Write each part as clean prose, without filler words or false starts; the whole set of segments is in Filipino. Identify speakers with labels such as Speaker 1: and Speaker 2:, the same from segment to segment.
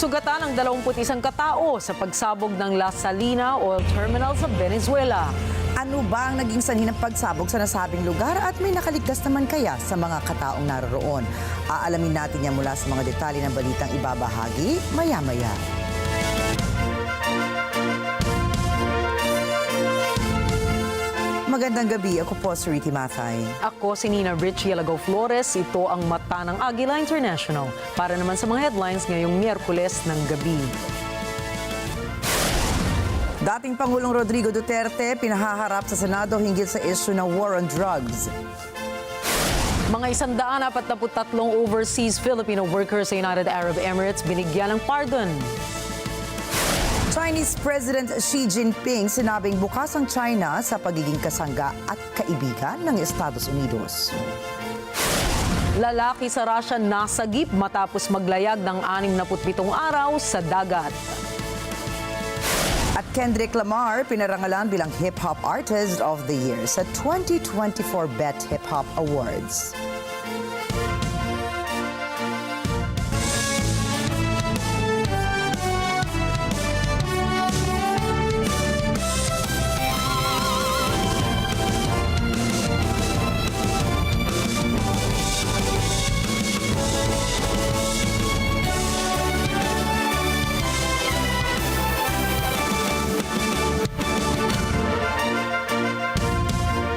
Speaker 1: Nasugatan ang 21 katao sa pagsabog ng La Salina Oil Terminal sa Venezuela.
Speaker 2: Ano ba ang naging sanhi ng pagsabog sa nasabing lugar at may nakaligtas naman kaya sa mga kataong naroroon? Aalamin natin yan mula sa mga detalye ng balitang ibabahagi maya-maya. Magandang gabi, ako po si Riti Mathay.
Speaker 1: Ako si Nina Richie Alagaw Flores, ito ang mata ng Agila International. Para naman sa mga headlines ngayong Miyerkules ng gabi.
Speaker 2: Dating Pangulong Rodrigo Duterte pinahaharap sa Senado hinggil sa issue ng war on drugs.
Speaker 1: Mga 143 overseas Filipino workers sa United Arab Emirates binigyan ng pardon.
Speaker 2: Chinese President Xi Jinping sinabing bukas ang China sa pagiging kasangga at kaibigan ng Estados Unidos.
Speaker 1: Lalaki sa Russia nasagip matapos maglayag ng 67 araw sa dagat.
Speaker 2: At Kendrick Lamar pinarangalan bilang Hip Hop Artist of the Year sa 2024 BET Hip Hop Awards.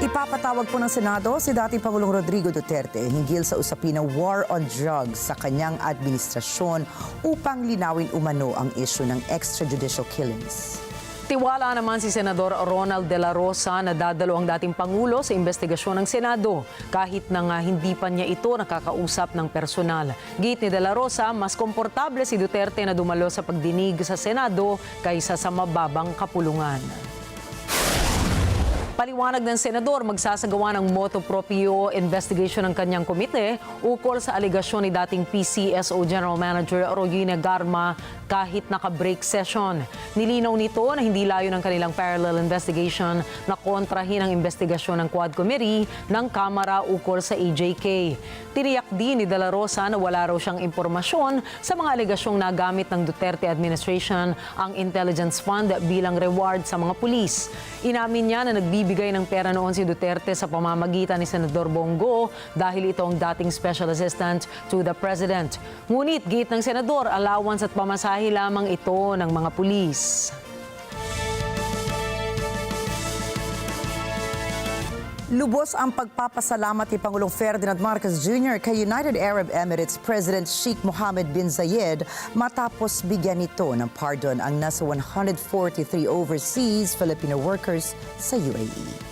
Speaker 2: Ipapatawag po ng Senado si dating Pangulong Rodrigo Duterte hinggil sa usapin ng war on drugs sa kanyang administrasyon upang linawin umano ang issue ng extrajudicial killings.
Speaker 1: Tiwala naman si Senador Ronald de la Rosa na dadalo ang dating Pangulo sa investigasyon ng Senado kahit na nga hindi pa niya ito nakakausap ng personal. Git ni de la Rosa, mas komportable si Duterte na dumalo sa pagdinig sa Senado kaysa sa mababang kapulungan. Paliwanag ng Senador, magsasagawa ng motu proprio investigation ng kanyang komite ukol sa aligasyon ni dating PCSO General Manager Rogelio Garma kahit naka-break session. Nilinaw nito na hindi layo ng kanilang parallel investigation na kontrahin ang investigasyon ng Quad Committee ng Kamara ukol sa AJK. Tiniyak din ni De La Rosa na wala raw siyang impormasyon sa mga aligasyong nagamit ng Duterte administration ang intelligence fund bilang reward sa mga pulis. Inamin niya na nagbibigay ng pera noon si Duterte sa pamamagitan ni Senador Bongo dahil ito ang dating Special Assistant to the President. Ngunit git ng Senador, allowance at pamasahe lamang ito ng mga pulis.
Speaker 2: Lubos ang pagpapasalamat ni Pangulong Ferdinand Marcos Jr. kay United Arab Emirates President Sheikh Mohammed bin Zayed matapos bigyan nito ng pardon ang nasa 143 overseas Filipino workers sa UAE.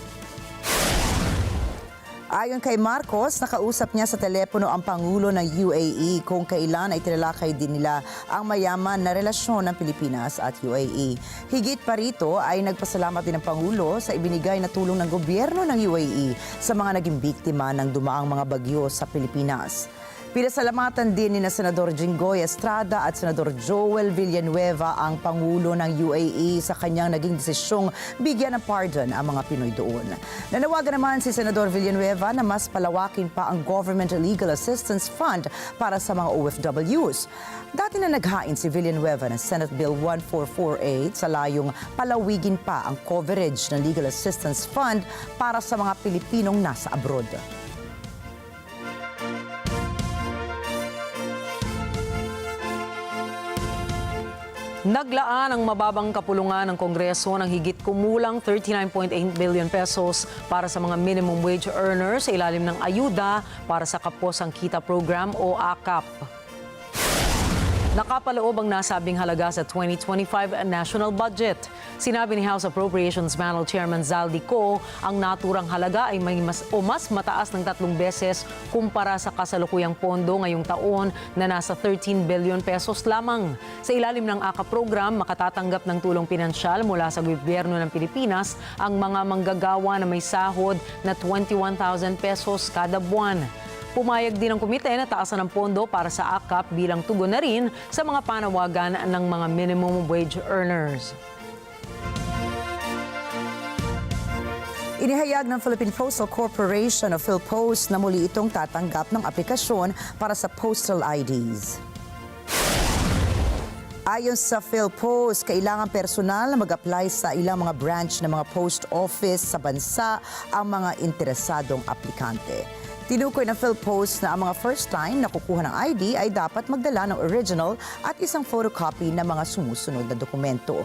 Speaker 2: Ayon kay Marcos, nakausap niya sa telepono ang Pangulo ng UAE kung kailan ay tinalakay din nila ang mayaman na relasyon ng Pilipinas at UAE. Higit pa rito ay nagpasalamat din ang Pangulo sa ibinigay na tulong ng gobyerno ng UAE sa mga naging biktima ng dumaang mga bagyo sa Pilipinas. Pinasalamatan din ni Senador Jinggoy Estrada at Senador Joel Villanueva ang Pangulo ng UAE sa kanyang naging desisyong bigyan ng pardon ang mga Pinoy doon. Nanawagan naman si Senador Villanueva na mas palawakin pa ang Government Legal Assistance Fund para sa mga OFWs. Dati na naghain si Villanueva ng Senate Bill 1448 sa layong palawigin pa ang coverage ng Legal Assistance Fund para sa mga Pilipinong nasa abroad.
Speaker 1: Naglaan ang mababang kapulungan ng Kongreso ng higit kumulang 39.8 billion pesos para sa mga minimum wage earners sa ilalim ng ayuda para sa Kaposang Kita Program o AKAP. Nakapaloob ang nasabing halaga sa 2025 national budget. Sinabi ni House Appropriations Panel Chairman Zaldi Co, ang naturang halaga ay mas mataas ng 3 beses kumpara sa kasalukuyang pondo ngayong taon na nasa 13 billion pesos lamang. Sa ilalim ng AKAP program, makatatanggap ng tulong pinansyal mula sa gobyerno ng Pilipinas ang mga manggagawa na may sahod na 21,000 pesos kada buwan. Pumayag din ang komite na taasan ng pondo para sa AKAP bilang tugon na rin sa mga panawagan ng mga minimum wage earners.
Speaker 2: Inihayag ng Philippine Postal Corporation o PhilPost na muli itong tatanggap ng aplikasyon para sa postal IDs. Ayon sa PhilPost, kailangan personal na mag-apply sa ilang mga branch ng mga post office sa bansa ang mga interesadong aplikante. Tinukoy ng PhilPost na ang mga first-time na kukuha ng ID ay dapat magdala ng original at isang photocopy ng mga sumusunod na dokumento.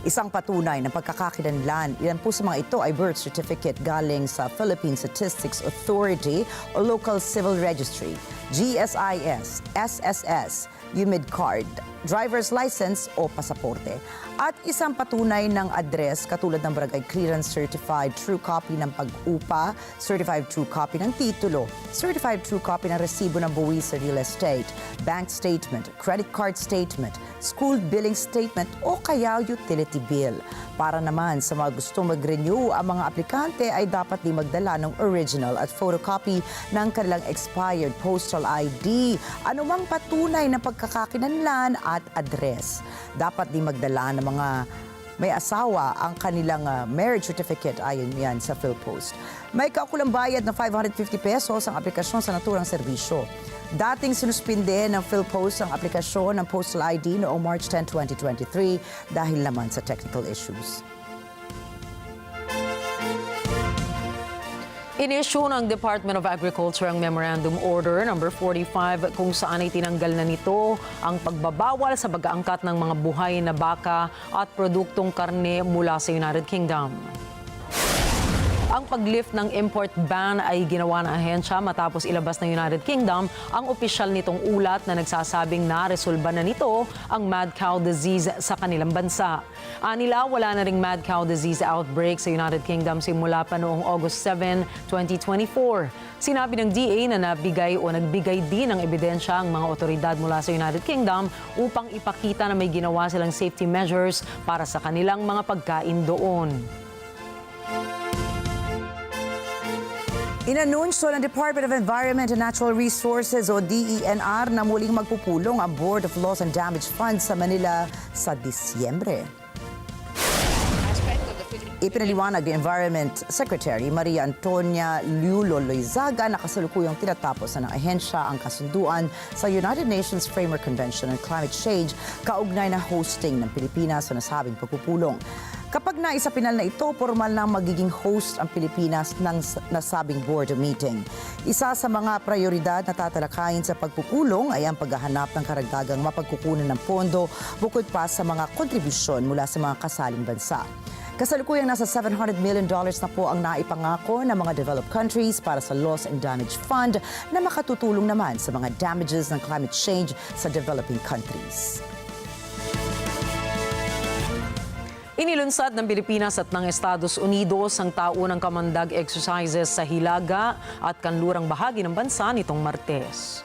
Speaker 2: Isang patunay ng pagkakakilanlan, ilan po sa mga ito ay birth certificate galing sa Philippine Statistics Authority o Local Civil Registry, GSIS, SSS, UMID card, driver's license o pasaporte. At isang patunay ng address katulad ng barangay clearance certified true copy ng pag-upa, certified true copy ng titulo, certified true copy ng resibo ng buwis sa real estate, bank statement, credit card statement, school billing statement o kaya utility bill. Para naman sa mga gustong mag-renew, ang mga aplikante ay dapat din magdala ng original at photocopy ng kanilang expired postal ID, anumang patunay ng pagkakakinanlan at address. Dapat din magdala ng mga may asawa ang kanilang marriage certificate ayon yan sa PhilPost. May kaukulang bayad na 550 pesos ang aplikasyon sa naturang serbisyo. Dating sinuspinde ng PhilPost ang aplikasyon ng Postal ID noong March 10, 2023 dahil naman sa technical issues.
Speaker 1: Inisyu ng Department of Agriculture ang Memorandum Order No. 45 kung saan ay tinanggal na nito ang pagbabawal sa pag-aangkat ng mga buhay na baka at produktong karne mula sa United Kingdom. Ang pag-lift ng import ban ay ginawa ng ahensya matapos ilabas ng United Kingdom ang opisyal nitong ulat na nagsasabing naresolba na nito ang mad cow disease sa kanilang bansa. Anila, wala na ring mad cow disease outbreak sa United Kingdom simula pa noong August 7, 2024. Sinabi ng DA na nagbigay din ng ebidensya ang mga otoridad mula sa United Kingdom upang ipakita na may ginawa silang safety measures para sa kanilang mga pagkain doon.
Speaker 2: Inanunsyo ng Department of Environment and Natural Resources o DENR na muling magpupulong ang Board of Loss and Damage Fund sa Manila sa Disyembre. Ipinaliwanag ni Environment Secretary Maria Antonia Lulo Loizaga na kasalukuyang tinatapos na ng ahensya ang kasunduan sa United Nations Framework Convention on Climate Change kaugnay na hosting ng Pilipinas sa nasabing pagpupulong. Kapag naisapinal na ito, formal na magiging host ang Pilipinas ng nasabing board meeting. Isa sa mga prioridad na tatalakayin sa pagpupulong ay ang paghahanap ng karagdagang mapagkukunan ng pondo bukod pa sa mga kontribusyon mula sa mga kasaling bansa. Kasalukuyang nasa $700 million na po ang naipangako ng mga developed countries para sa Loss and Damage Fund na makatutulong naman sa mga damages ng climate change sa developing countries.
Speaker 1: Inilunsad ng Pilipinas at ng Estados Unidos ang taunang kamandag exercises sa Hilaga at kanlurang bahagi ng bansa nitong Martes.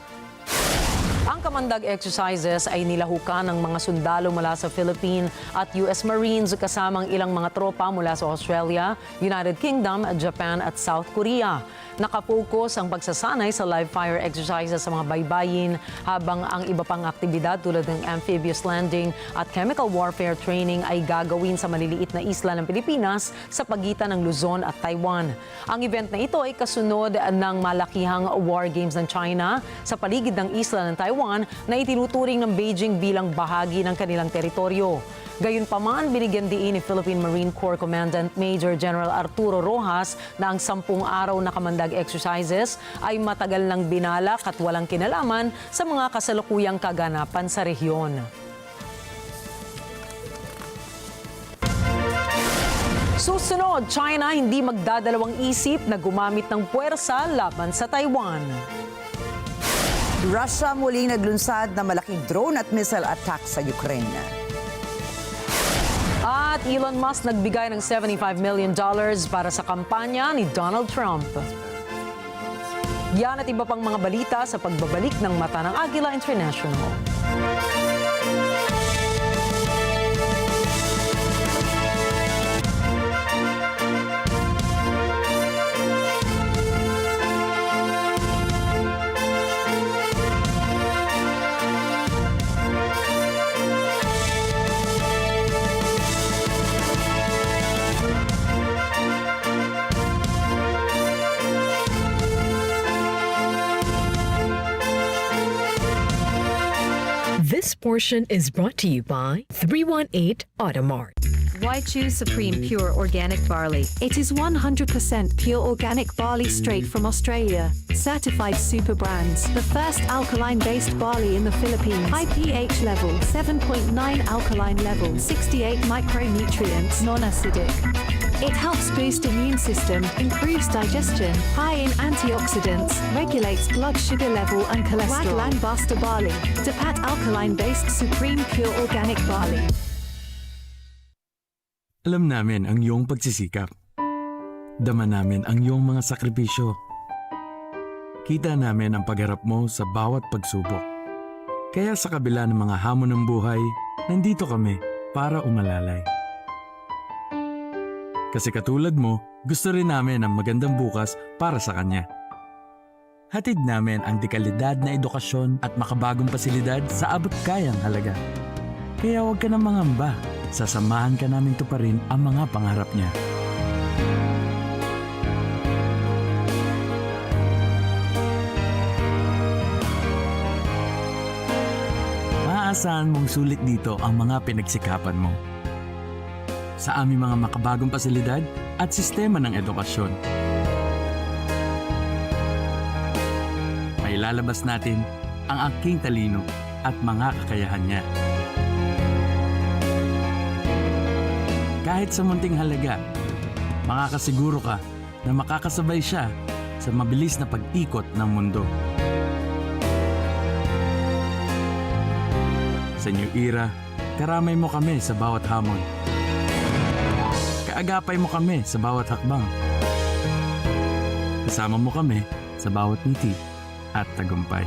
Speaker 1: Ang kamandag exercises ay nilahukan ng mga sundalo mula sa Philippine at US Marines kasamang ilang mga tropa mula sa Australia, United Kingdom, Japan at South Korea. Nakapokus ang pagsasanay sa live fire exercises sa mga baybayin habang ang iba pang aktibidad tulad ng amphibious landing at chemical warfare training ay gagawin sa maliliit na isla ng Pilipinas sa pagitan ng Luzon at Taiwan. Ang event na ito ay kasunod ng malakihang war games ng China sa paligid ng isla ng Taiwan na itinuturing ng Beijing bilang bahagi ng kanilang teritoryo. Gayunpaman, binigyan diin ni Philippine Marine Corps Commandant Major General Arturo Rojas na ang 10 araw na kamandag exercises ay matagal nang binalak at walang kinalaman sa mga kasalukuyang kaganapan sa rehiyon. Susunod, China hindi magdadalawang isip na gumamit ng puwersa laban sa Taiwan.
Speaker 2: Russia muling naglunsad na malaking drone at missile attack sa Ukraine.
Speaker 1: At Elon Musk nagbigay ng $75 million para sa kampanya ni Donald Trump. Yan at iba pang mga balita sa pagbabalik ng Mata ng Agila International.
Speaker 3: portion is brought to you by 318 Automart.
Speaker 4: Why choose Supreme Pure Organic Barley? It is 100% pure organic barley straight from Australia. Certified super brands. The first alkaline-based barley in the Philippines. High pH level, 7.9 alkaline level, 68 micronutrients, non-acidic. It helps boost immune system, improves digestion, high in antioxidants, regulates blood sugar level and cholesterol. Waglang Basta Barley. Dapat alkaline-based Supreme Pure Organic Barley.
Speaker 5: Alam namin ang iyong pagsisikap. Dama namin ang iyong mga sakripisyo. Kita namin ang pagharap mo sa bawat pagsubok. Kaya sa kabila ng mga hamon ng buhay, nandito kami para umalalay. Kasi katulad mo, gusto rin namin ang magandang bukas para sa kanya. Hatid namin ang dekalidad na edukasyon at makabagong pasilidad sa abot kayang halaga. Kaya huwag ka na mangamba. Sasamahan ka namin tuparin ang mga pangarap niya. Maaasahan mong sulit dito ang mga pinagsikapan mo. Sa aming mga makabagong pasilidad at sistema ng edukasyon. Mailalabas natin ang aking talino at mga kakayahan niya. Kahit sa munting halaga, makakasiguro ka na makakasabay siya sa mabilis na pag-ikot ng mundo. Sa new era, karamay mo kami sa bawat hamon. Kaagapay mo kami sa bawat hakbang. Kasama mo kami sa bawat ngiti at tagumpay.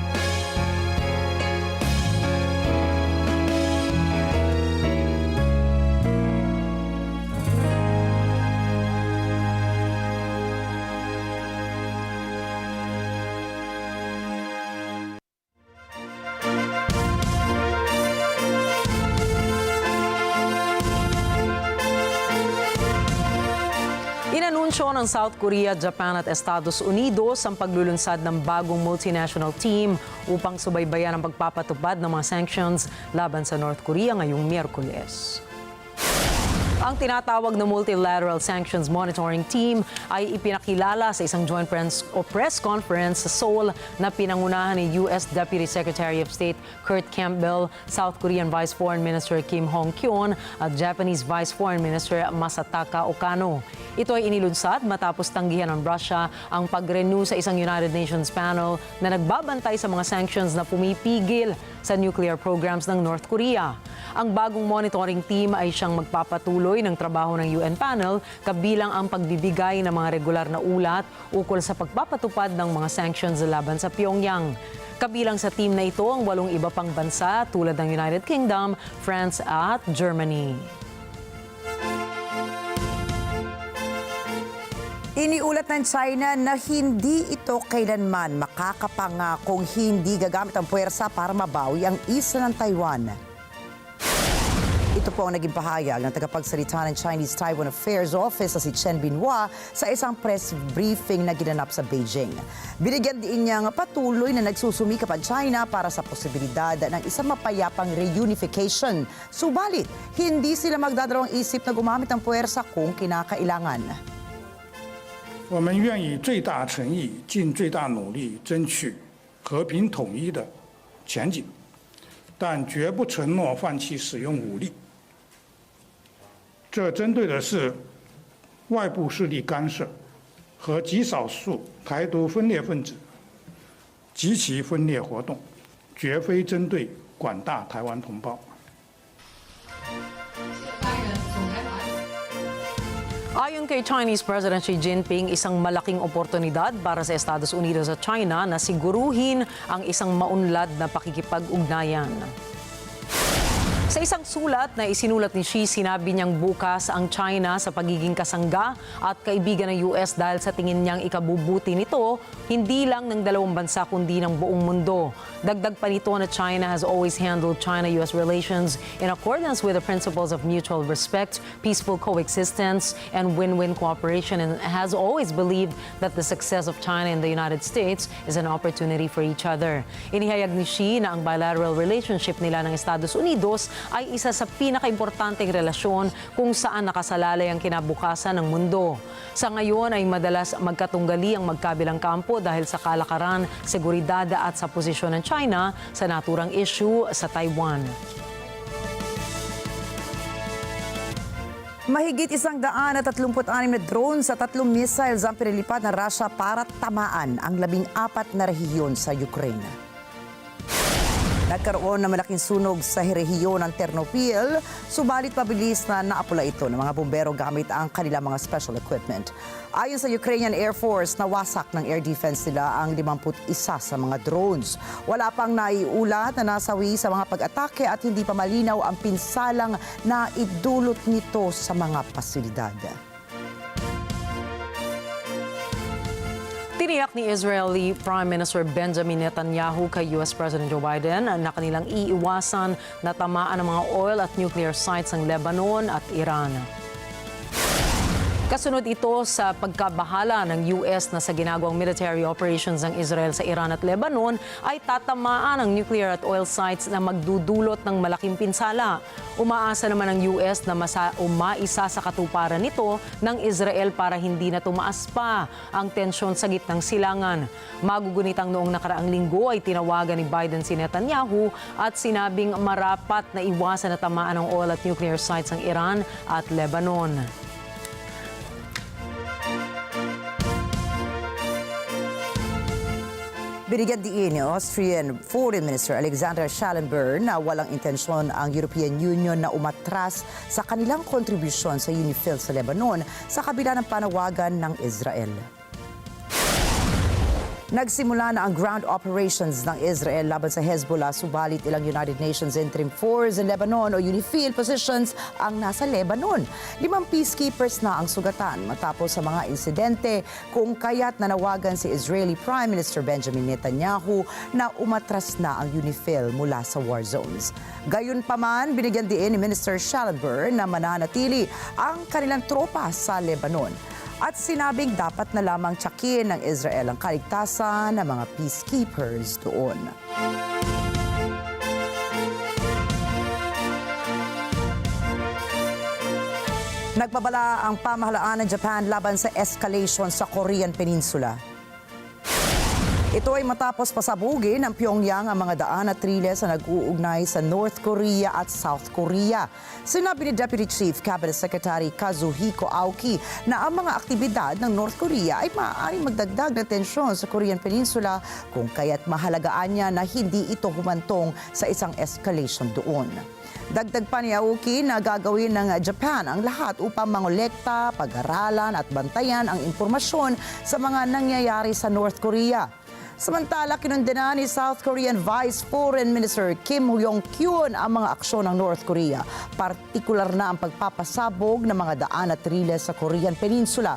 Speaker 1: Inanunsyo ng South Korea, Japan at Estados Unidos ang paglulunsad ng bagong multinational team upang subaybayan ang pagpapatupad ng mga sanctions laban sa North Korea ngayong Miyerkules. Ang tinatawag na Multilateral Sanctions Monitoring Team ay ipinakilala sa isang joint press conference sa Seoul na pinangunahan ni U.S. Deputy Secretary of State Kurt Campbell, South Korean Vice Foreign Minister Kim Hong-kyun at Japanese Vice Foreign Minister Masataka Okano. Ito ay inilunsad matapos tanggihan ng Russia ang pag-renew sa isang United Nations panel na nagbabantay sa mga sanctions na pumipigil sa nuclear programs ng North Korea. Ang bagong monitoring team ay siyang magpapatuloy ng trabaho ng UN panel kabilang ang pagbibigay ng mga regular na ulat ukol sa pagpapatupad ng mga sanctions laban sa Pyongyang. Kabilang sa team na ito ang 8 iba pang bansa tulad ng United Kingdom, France at Germany.
Speaker 2: Iniulat ng China na hindi ito kailanman makakapangakong hindi gagamit ang puwersa para mabawi ang isla ng Taiwan. Ito po ang naging pahayag ng tagapagsalita ng Chinese Taiwan Affairs Office na si Chen Binhua sa isang press briefing na ginanap sa Beijing. Binigyan din niyang patuloy na nagsusumikap ang China para sa posibilidad ng isang mapayapang reunification. Subalit, hindi sila magdadalawang isip na gumamit ng puwersa kung kinakailangan.
Speaker 6: 我们愿以最大诚意、尽最大努力争取和平统一的前景，但绝不承诺放弃使用武力。这针对的是外部势力干涉和极少数台独分裂分子及其分裂活动，绝非针对广大台湾同胞。
Speaker 1: Ayon kay Chinese President Xi Jinping, isang malaking oportunidad para sa Estados Unidos at China na siguruhin ang isang maunlad na pakikipag-ugnayan. Sa isang sulat na isinulat ni Xi, sinabi niyang bukas ang China sa pagiging kasangga at kaibigan ng US dahil sa tingin niyang ikabubuti nito, hindi lang ng dalawang bansa kundi ng buong mundo. Dagdag pa nito na China has always handled China-US relations in accordance with the principles of mutual respect, peaceful coexistence, and win-win cooperation, and has always believed that the success of China and the United States is an opportunity for each other. Inihayag ni Xi na ang bilateral relationship nila ng Estados Unidos ay isa sa pinakaimportanteng relasyon kung saan nakasalalay ang kinabukasan ng mundo. Sa ngayon ay madalas magkatunggali ang magkabilang kampo dahil sa kalakaran, seguridad at sa posisyon ng China sa naturang issue sa Taiwan.
Speaker 2: Mahigit 136 na drones at 3 missiles ang pinilipad ng Russia para tamaan ang 14 na rehiyon sa Ukraine. Nagkaroon ng malaking sunog sa rehiyon ng Ternopil, subalit mabilis na naapula ito ng mga bumbero gamit ang kanilang mga special equipment. Ayon sa Ukrainian Air Force, nawasak ng air defense nila ang 51 sa mga drones. Wala pang naiulat na nasawi sa mga pag-atake at hindi pa malinaw ang pinsalang na idulot nito sa mga pasilidad.
Speaker 1: Tiniyak ni Israeli Prime Minister Benjamin Netanyahu kay US President Joe Biden na kanilang iiwasan na tamaan ng mga oil at nuclear sites ng Lebanon at Iran. Kasunod ito sa pagkabahala ng US na sa ginagawang military operations ng Israel sa Iran at Lebanon ay tatamaan ang nuclear at oil sites na magdudulot ng malaking pinsala. Umaasa naman ang US na umaisa sa katuparan nito ng Israel para hindi na tumaas pa ang tensyon sa gitnang silangan. Magugunitang noong nakaraang linggo ay tinawagan ni Biden si Netanyahu at sinabing marapat na iwasan na tamaan ng oil at nuclear sites ng Iran at Lebanon.
Speaker 2: Binigyan diin ni Austrian Foreign Minister Alexander Schallenberg na walang intensyon ang European Union na umatras sa kanilang kontribusyon sa UNIFIL sa Lebanon sa kabila ng panawagan ng Israel. Nagsimula na ang ground operations ng Israel laban sa Hezbollah, subalit ilang United Nations Interim Force in Lebanon o UNIFIL positions ang nasa Lebanon. 5 peacekeepers na ang sugatan matapos sa mga insidente kung kaya't nanawagan si Israeli Prime Minister Benjamin Netanyahu na umatras na ang UNIFIL mula sa war zones. Gayunpaman, binigyan din ni Minister Schallenberg na mananatili ang kanilang tropa sa Lebanon. At sinabing dapat na lamang tiyakin ng Israel ang kaligtasan ng mga peacekeepers doon. Nagbabala ang pamahalaan ng Japan laban sa escalation sa Korean Peninsula. Ito ay matapos pasabugin ng Pyongyang ang mga daan at riles na nag-uugnay sa North Korea at South Korea. Sinabi ni Deputy Chief Cabinet Secretary Kazuhiko Aoki na ang mga aktibidad ng North Korea ay maaaring magdagdag na tensyon sa Korean Peninsula kung kaya't mahalagaan niya na hindi ito humantong sa isang escalation doon. Dagdag pa ni Aoki na gagawin ng Japan ang lahat upang mangolekta, pag-aralan at bantayan ang impormasyon sa mga nangyayari sa North Korea. Samantala, kinundena ni South Korean Vice Foreign Minister Kim Yong-kyun ang mga aksyon ng North Korea, partikular na ang pagpapasabog ng mga daan at riles sa Korean Peninsula.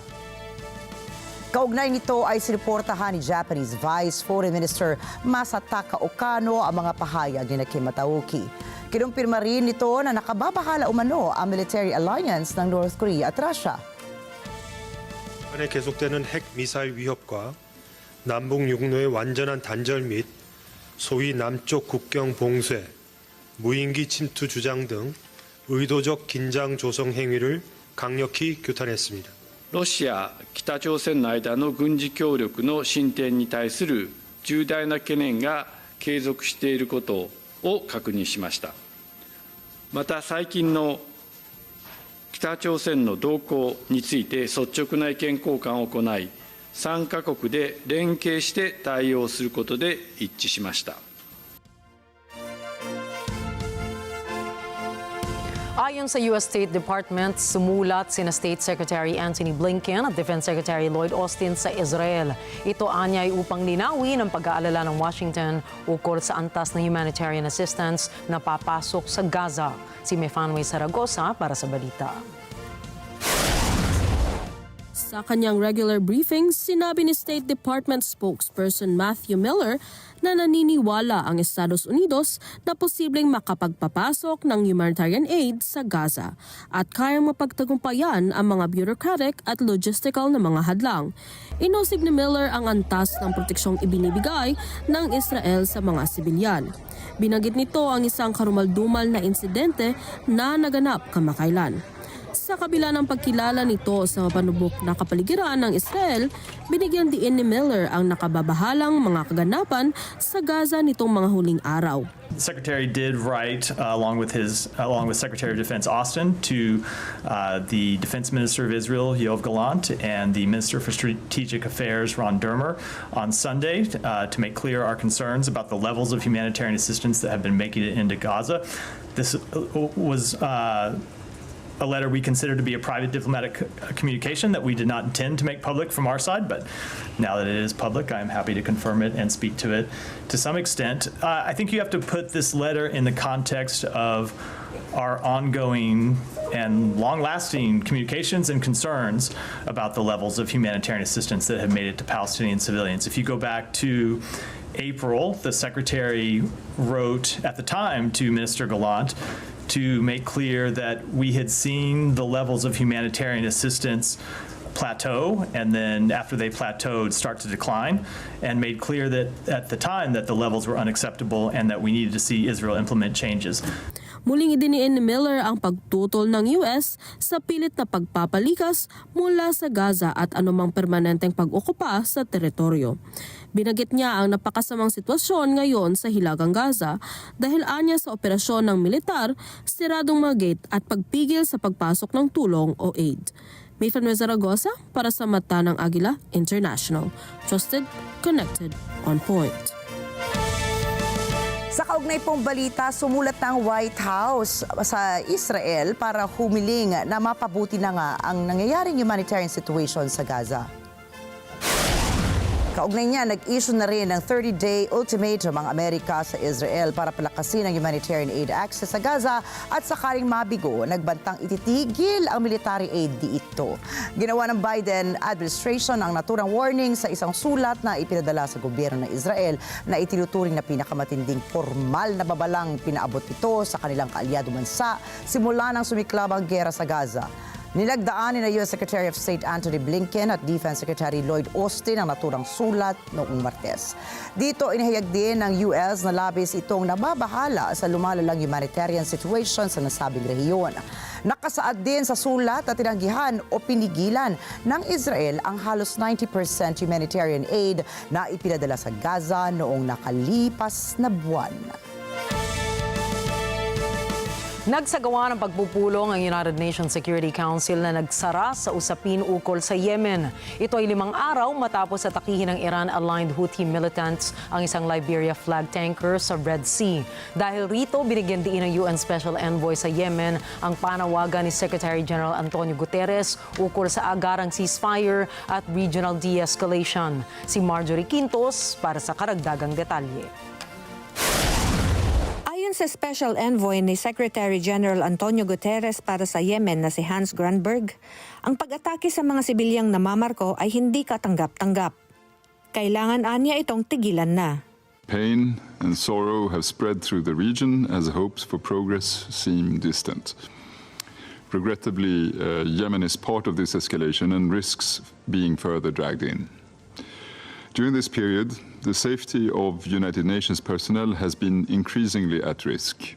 Speaker 2: Kaugnay nito ay siniportahan ni Japanese Vice Foreign Minister Masataka Okano ang mga pahayag ni Kim at Aoki. Kinumpirma rin nito na nakababahala umano ang military alliance ng North Korea at Russia.
Speaker 7: 이번에 계속되는 핵 미사일 위협과 남북 육로의 완전한 단절 및 소위 남쪽 국경 봉쇄, 무인기 침투 주장 등 의도적 긴장 조성 행위를 강력히 규탄했습니다.
Speaker 8: ロシア、北朝鮮の間の軍事協力の進展に対する重大な懸念が継続していることを確認しました。また最近の北朝鮮の動向について率直な意見交換を行い、3カ国で連携して対応することで一致しました。
Speaker 1: Ayon sa U.S. State Department, sumulat sina State Secretary Antony Blinken at Defense Secretary Lloyd Austin sa Israel. Ito anyay upang linawin ang pag-aalala ng Washington ukol sa antas na humanitarian assistance na papasok sa Gaza. Si Mefanway Zaragoza para sa balita.
Speaker 9: Sa kanyang regular briefing, sinabi ni State Department spokesperson Matthew Miller na naniniwala ang Estados Unidos na posibleng makapagpapasok ng humanitarian aid sa Gaza at kayang mapagtagumpayan ang mga bureaucratic at logistical na mga hadlang. Inusig ni Miller ang antas ng proteksyong ibinibigay ng Israel sa mga sibilyan. Binanggit nito ang isang karumaldumal na insidente na naganap kamakailan. Sa kabila ng pagkilala nito sa mapanubok na kapaligiran ng Israel, binigyan diin ni Miller ang nakababahalang mga kaganapan sa Gaza nitong mga huling araw.
Speaker 10: The Secretary did write, along with Secretary of Defense Austin, to the Defense Minister of Israel, Yoav Gallant, and the Minister for Strategic Affairs, Ron Dermer, on Sunday to make clear our concerns about the levels of humanitarian assistance that have been making it into Gaza. This was a letter we consider to be a private diplomatic communication that we did not intend to make public from our side, but now that it is public, I am happy to confirm it and speak to it to some extent. I think you have to put this letter in the context of our ongoing and long-lasting communications and concerns about the levels of humanitarian assistance that have made it to Palestinian civilians. If you go back to April, the Secretary wrote at the time to Minister Gallant to make clear that we had seen the levels of humanitarian assistance plateau, and then after they plateaued, start to decline, and made clear that at the time that the levels were unacceptable and that we needed to see Israel implement changes.
Speaker 9: Muling idiniin ni Miller ang pagtutol ng US sa pilit na pagpapalikas mula sa Gaza at anumang permanenteng pag-okupa sa teritoryo. Binanggit niya ang napakasamang sitwasyon ngayon sa Hilagang Gaza dahil anya sa operasyon ng militar, siradong mga gate at pagpigil sa pagpasok ng tulong o aid. Mefanway Zaragoza para sa Mata ng Agila International. Trusted, connected, on point.
Speaker 2: Sa kaugnay pong balita, sumulat ng White House sa Israel para humiling na mapabuti na nga ang nangyayaring humanitarian situation sa Gaza. Kaugnay niya, nag-issue na rin ng 30-day ultimatum ang Amerika sa Israel para palakasin ang humanitarian aid access sa Gaza at sakaling mabigo, nagbantang ititigil ang military aid dito. Ginawa ng Biden administration ang naturang warning sa isang sulat na ipinadala sa gobyerno ng Israel na itinuturing na pinakamatinding formal na babalang pinaabot ito sa kanilang kaalyado bansa simula ng sumiklab ang gera sa Gaza. Nilagdaan ni US Secretary of State Antony Blinken at Defense Secretary Lloyd Austin ang naturang sulat noong Martes. Dito inihayag din ng US na labis itong nababahala sa lumalalang humanitarian situation sa nasabing rehiyon. Nakasaad din sa sulat na tinanggihan o pinigilan ng Israel ang halos 90% humanitarian aid na ipinadala sa Gaza noong nakalipas na buwan.
Speaker 1: Nagsagawa ng pagpupulong ang United Nations Security Council na nagsara sa usapin ukol sa Yemen. Ito ay 5 araw matapos atakihin ng Iran-aligned Houthi militants ang isang Liberia flag tanker sa Red Sea. Dahil rito, binigyan din ng UN Special Envoy sa Yemen ang panawagan ni Secretary General Antonio Guterres ukol sa agarang ceasefire at regional de-escalation. Si Marjorie Quintos para sa karagdagang detalye.
Speaker 11: Ayon sa Special Envoy ni Secretary General Antonio Guterres para sa Yemen na si Hans Granberg, ang pag-atake sa mga sibilyang namamarko ay hindi katanggap-tanggap. Kailangan anya itong tigilan na.
Speaker 12: Pain and sorrow have spread through the region as hopes for progress seem distant. Regrettably, Yemen is part of this escalation and risks being further dragged in. During this period, the safety of United Nations personnel has been increasingly at risk.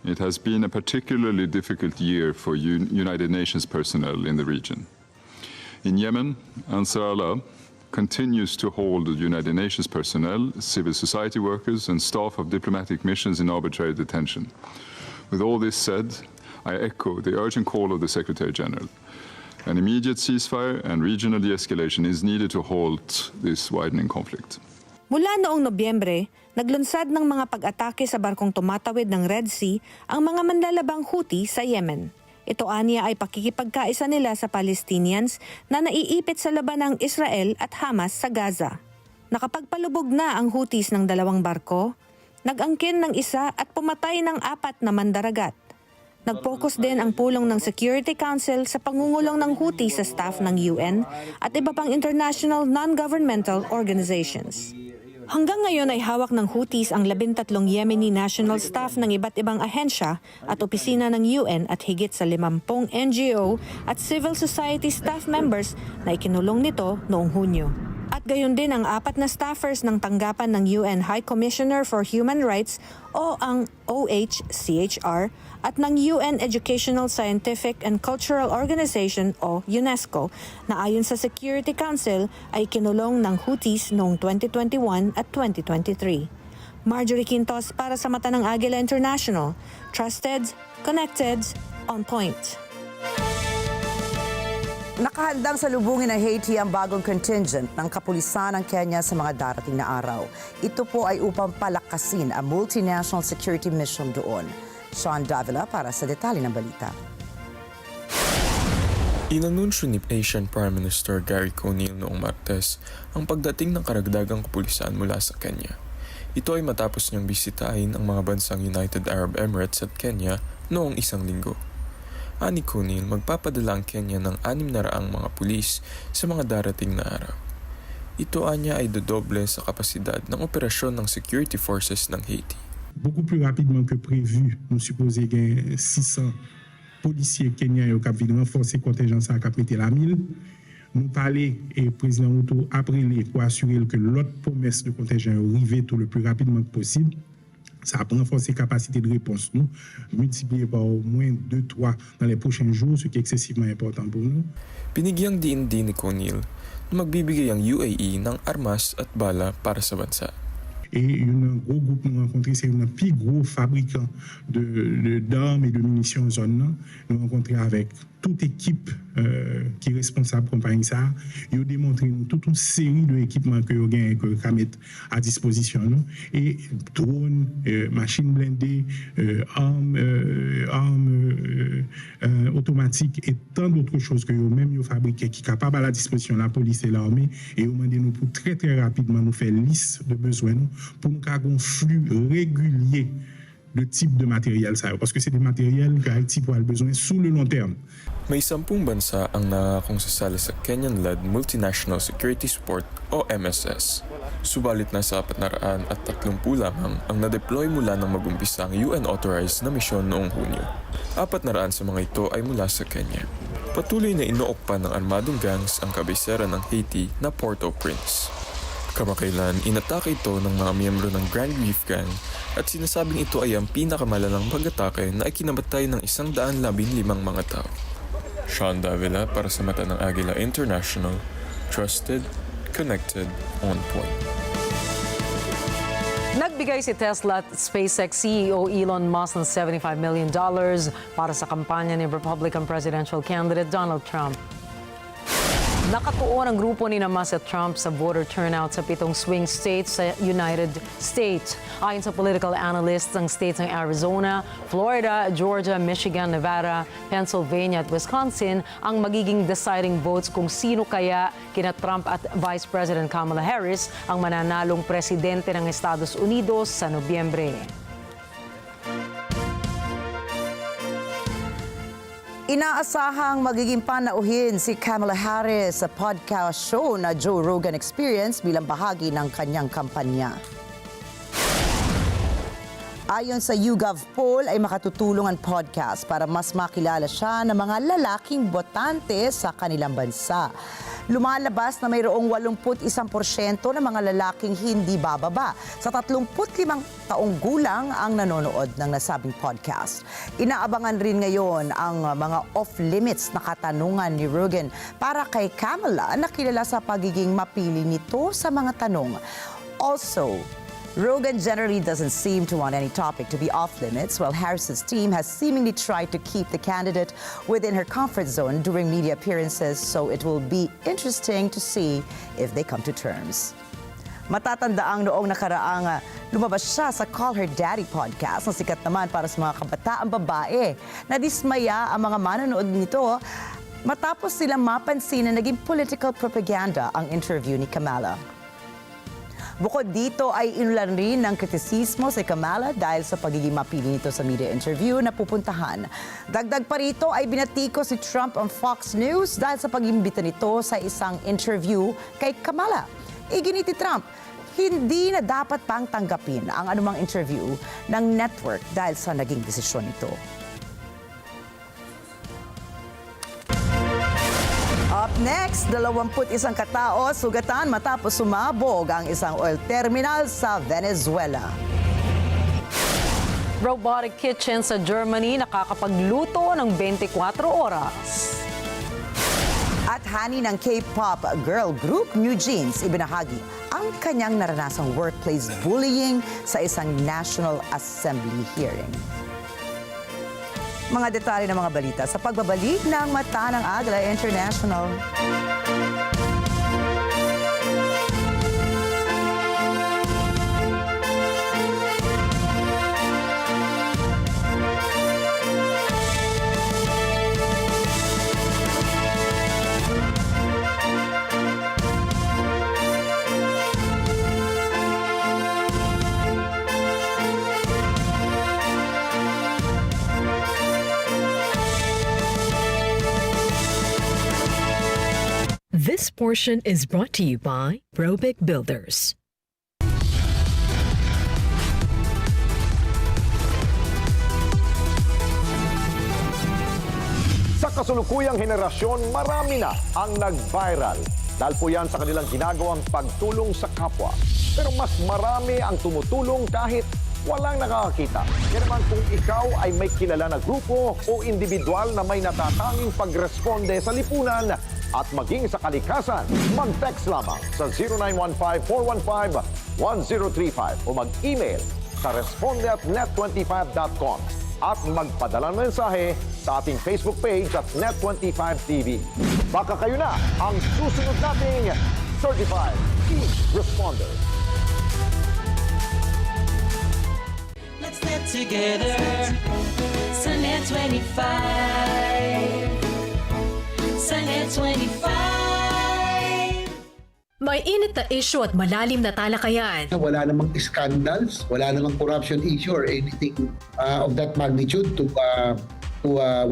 Speaker 12: It has been a particularly difficult year for United Nations personnel in the region. In Yemen, Ansar Allah continues to hold United Nations personnel, civil society workers, and staff of diplomatic missions in arbitrary detention. With all this said, I echo the urgent call of the Secretary General. An immediate ceasefire and regional de-escalation is needed to halt this widening conflict.
Speaker 11: Mula noong Nobyembre, Naglunsad ng mga pag-atake sa barkong tumatawid ng Red Sea ang mga manlalabang Houthi sa Yemen. Ito aniya ay pakikipagkaisa nila sa Palestinians na naiipit sa laban ng Israel at Hamas sa Gaza. Nakapagpalubog na ang Houthis ng 2 barko, nag-angkin ng 1 at pumatay ng 4 na mandaragat. Nag-focus din ang pulong ng Security Council sa pangungulong ng Houthi sa staff ng UN at iba pang international non-governmental organizations. Hanggang ngayon ay hawak ng Houthis ang 13 Yemeni national staff ng iba't ibang ahensya at opisina ng UN at higit sa 50 NGO at civil society staff members na ikinulong nito noong Hunyo. At gayon din ang 4 na staffers ng tanggapan ng UN High Commissioner for Human Rights o ang OHCHR at ng UN Educational, Scientific and Cultural Organization o UNESCO na ayon sa Security Council ay kinulong ng Houthis noong 2021 at 2023. Marjorie Quintos para sa Mata ng Agila International. Trusted, connected, on point.
Speaker 2: Nakahandang salubungin ng Haiti ang bagong contingent ng kapulisan ng Kenya sa mga darating na araw. Ito po ay upang palakasin ang multinational security mission doon. Sean Davila para sa detalye ng balita.
Speaker 13: Inanunsyo ni Asian Prime Minister Gary Conille noong Martes ang pagdating ng karagdagang kapulisan mula sa Kenya. Ito ay matapos niyang bisitahin ang mga bansang United Arab Emirates at Kenya noong 1 linggo. Ani Conille, magpapadala ang Kenya ng 600 mga pulis sa mga darating na araw. Ito anya ay dodoble sa kapasidad ng operasyon ng security forces ng Haiti.
Speaker 6: Beaucoup plus rapidement que prévu, nous supposons qu'il y a 600 policiers kenyans qui ont renforcé le contingent à capiter la 1000. Nous parlons et le président Ruto après pour assurer que l'autre promesse de contingent arrive tout le plus rapidement possible. Ça a renforcé la capacité de réponse, nous, multiplié par au moins 2-3 dans les prochains jours, ce qui est excessivement important pour nous.
Speaker 13: Binigyang diin din ni Conille na magbibigay ang UAE ng armas at bala para sa bansa.
Speaker 6: Et un gros groupe nous rencontré, c'est un plus gros fabricant d'armes et de munitions en zone. Nous rencontré avec toute équipe qui est responsable de compagnie ça. Ils ont démontré toute une série d'équipements que nous avons mettre à disposition. Et drones, machines blindées, armes automatiques et tant d'autres choses que nous même fabriqué qui sont capables à la disposition de la police et l'armée. Et nous demandons pour très très rapidement nous faire liste de besoins pour nous avoir un flux régulier de type de matériel ça, parce que c'est des matériels que Haïti pourra besoin sur le long terme.
Speaker 13: May 10 bansa ang nakakong sasali sa Kenyan-led Multinational Security Support o MSS. Subalit nasa 430 lamang ang na-deploy mula nang mag-umpisa ang UN-authorized na misyon noong Hunyo. 400 sa mga ito ay mula sa Kenya. Patuloy na inook pa ng armadong gangs ang kabisera ng Haiti na Port-au-Prince. Kamakailan, inatake ito ng mga miyembro ng Grand Reef Gang at sinasabing ito ay ang pinakamalalang pag-atake na ikinamatay ng 115 mga tao. Sean Davila para sa Mata ng Agila International, trusted, connected, on point.
Speaker 1: Nagbigay si Tesla at SpaceX CEO Elon Musk ng $75 million para sa kampanya ni Republican presidential candidate Donald Trump. Nakatuon ang grupo ni Musk at Trump sa voter turnout sa 7 swing states sa United States. Ayon sa political analysts, ang states ng Arizona, Florida, Georgia, Michigan, Nevada, Pennsylvania at Wisconsin ang magiging deciding votes kung sino kaya kina Trump at Vice President Kamala Harris ang mananalong presidente ng Estados Unidos sa Nobyembre.
Speaker 2: Inaasahang magiging panauhin si Kamala Harris sa podcast show na Joe Rogan Experience bilang bahagi ng kanyang kampanya. Ayon sa YouGov poll ay makatutulong ang podcast para mas makilala siya ng mga lalaking botante sa kanilang bansa. Lumalabas na mayroong 81% ng mga lalaking hindi bababa sa 35 taong gulang ang nanonood ng nasabing podcast. Inaabangan rin ngayon ang mga off-limits na katanungan ni Rogan para kay Kamala na kilala sa pagiging mapili nito sa mga tanong. Also, Rogan generally doesn't seem to want any topic to be off-limits, while Harris's team has seemingly tried to keep the candidate within her comfort zone during media appearances, so it will be interesting to see if they come to terms. Matatandaang noong nakaraang lumabas siya sa Call Her Daddy podcast na sikat naman para sa mga kabataang babae. Nadismaya ang mga manonood nito matapos silang mapansin na naging political propaganda ang interview ni Kamala. Bukod dito ay inulan rin ng kritisismo si Kamala dahil sa pagiging mapili nito sa media interview na pupuntahan. Dagdag pa rito ay binatiko si Trump ang Fox News dahil sa pag-imbita nito sa isang interview kay Kamala. Iginit ni Trump, hindi na dapat pang tanggapin ang anumang interview ng network dahil sa naging desisyon nito. Up next, 21 katao sugatan matapos sumabog ang isang oil terminal sa Venezuela.
Speaker 1: Robotic kitchen sa Germany nakakapagluto ng 24 oras.
Speaker 2: At hani ng K-pop girl group New Jeans ibinahagi ang kanyang naranasang workplace bullying sa isang National Assembly hearing. Mga detalye ng mga balita sa pagbabalik ng Mata ng Agila International.
Speaker 3: This portion is brought to you by Robic Builders.
Speaker 14: Sa kasulukuyang henerasyon, marami na ang nag-viral. Dahil po yan sa kanilang ginagawang pagtulong sa kapwa. Pero mas marami ang tumutulong kahit walang nakakakita. Kaya naman kung ikaw ay may kilala na grupo o individual na may natatanging pagresponde sa lipunan at maging sa kalikasan, mag-text lamang sa 0915-415-1035 o mag-email sa responde@net25.com at magpadala ng mensahe sa ating Facebook page at NET25 TV. Baka kayo na ang susunod nating Certified Key Responder.
Speaker 15: Let's net together sa NET25. Sa NET25.
Speaker 3: May init na issue at malalim na talakayan.
Speaker 16: Wala namang scandals, wala namang corruption issue or anything of that magnitude to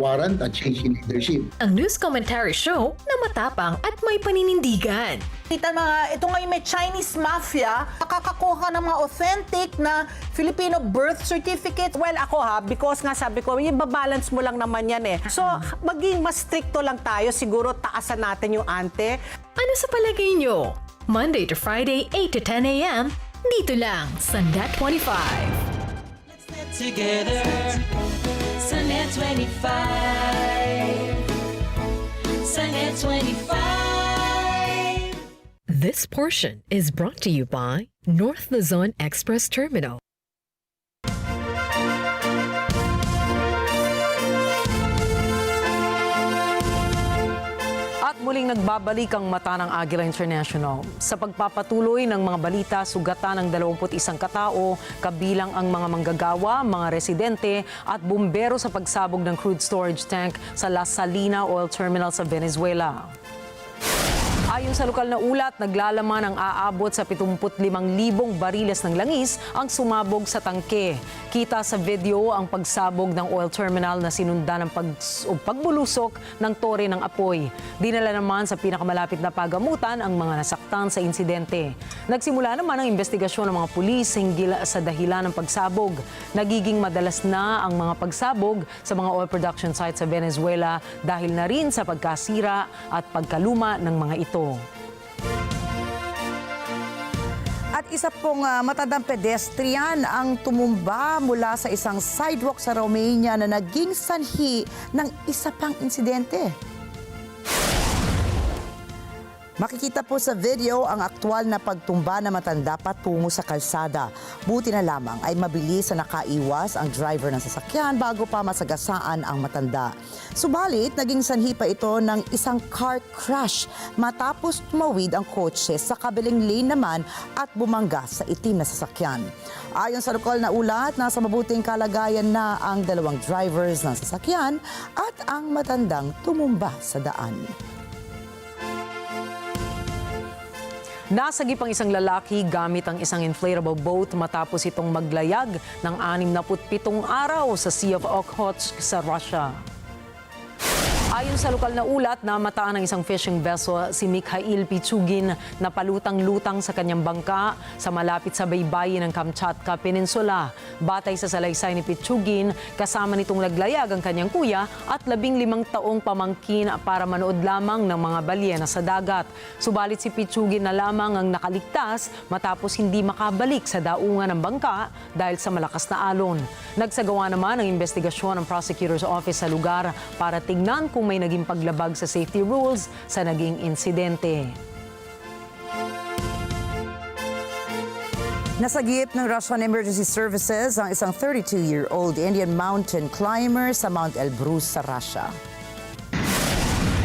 Speaker 16: warrant a change in leadership.
Speaker 3: Ang news commentary show na matapang at may paninindigan.
Speaker 17: Ito nga yung may Chinese mafia, nakakakuha ng mga authentic na Filipino birth certificate. Well, ako because nga sabi ko, ibabalance mo lang naman yan eh. So, maging mas stricto lang tayo, siguro taasan natin yung ante.
Speaker 3: Ano sa palagay nyo? Monday to Friday, 8 to 10 a.m. Dito lang sa NET25.
Speaker 15: Let's net together sa NET25. Sa NET25.
Speaker 3: This portion is brought to you by North Luzon Express Terminal.
Speaker 1: At muling nagbabalik ang Mata ng Agila International. Sa pagpapatuloy ng mga balita, sugatan ng 21 katao, kabilang ang mga manggagawa, mga residente at bumbero sa pagsabog ng crude storage tank sa La Salina Oil Terminal sa Venezuela. Ayon sa lokal na ulat, naglalaman ang aabot sa 75,000 bariles ng langis ang sumabog sa tangke. Kita sa video ang pagsabog ng oil terminal na sinundan ng pagbulusok ng tore ng apoy. Dinala naman sa pinakamalapit na pagamutan ang mga nasaktan sa insidente. Nagsimula naman ang investigasyon ng mga pulis hinggil sa dahilan ng pagsabog. Nagiging madalas na ang mga pagsabog sa mga oil production sites sa Venezuela dahil na rin sa pagkasira at pagkaluma ng mga ito.
Speaker 2: At isa pong matandang pedestrian ang tumumba mula sa isang sidewalk sa Romania na naging sanhi ng isa pang insidente. Makikita po sa video ang aktwal na pagtumba na matanda patungo sa kalsada. Buti na lamang ay mabilis na nakaiwas ang driver ng sasakyan bago pa masagasaan ang matanda. Subalit, naging sanhi pa ito ng isang car crash matapos tumawid ang kotse sa kabilang lane naman at bumangga sa itim na sasakyan. Ayon sa lokal na ulat, nasa mabuting kalagayan na ang dalawang drivers ng sasakyan at ang matandang tumumba sa daan.
Speaker 1: Nasagi pang isang lalaki gamit ang isang inflatable boat matapos itong maglayag ng 67 araw sa Sea of Okhotsk sa Russia. Ayon sa lokal na ulat, namataan ng isang fishing vessel si Mikhail Pichugin na palutang-lutang sa kanyang bangka sa malapit sa baybayin ng Kamchatka Peninsula. Batay sa salaysay ni Pichugin, kasama nitong naglayag ang kanyang kuya at 15 taong pamangkin para manood lamang ng mga balyena sa dagat. Subalit si Pichugin na lamang ang nakaligtas matapos hindi makabalik sa daungan ng bangka dahil sa malakas na alon. Nagsagawa naman ng investigasyon ng prosecutor's office sa lugar para tignan kung may naging paglabag sa safety rules sa naging insidente.
Speaker 2: Nasagip ng Russian Emergency Services ang isang 32-year-old Indian mountain climber sa Mount Elbrus sa Russia.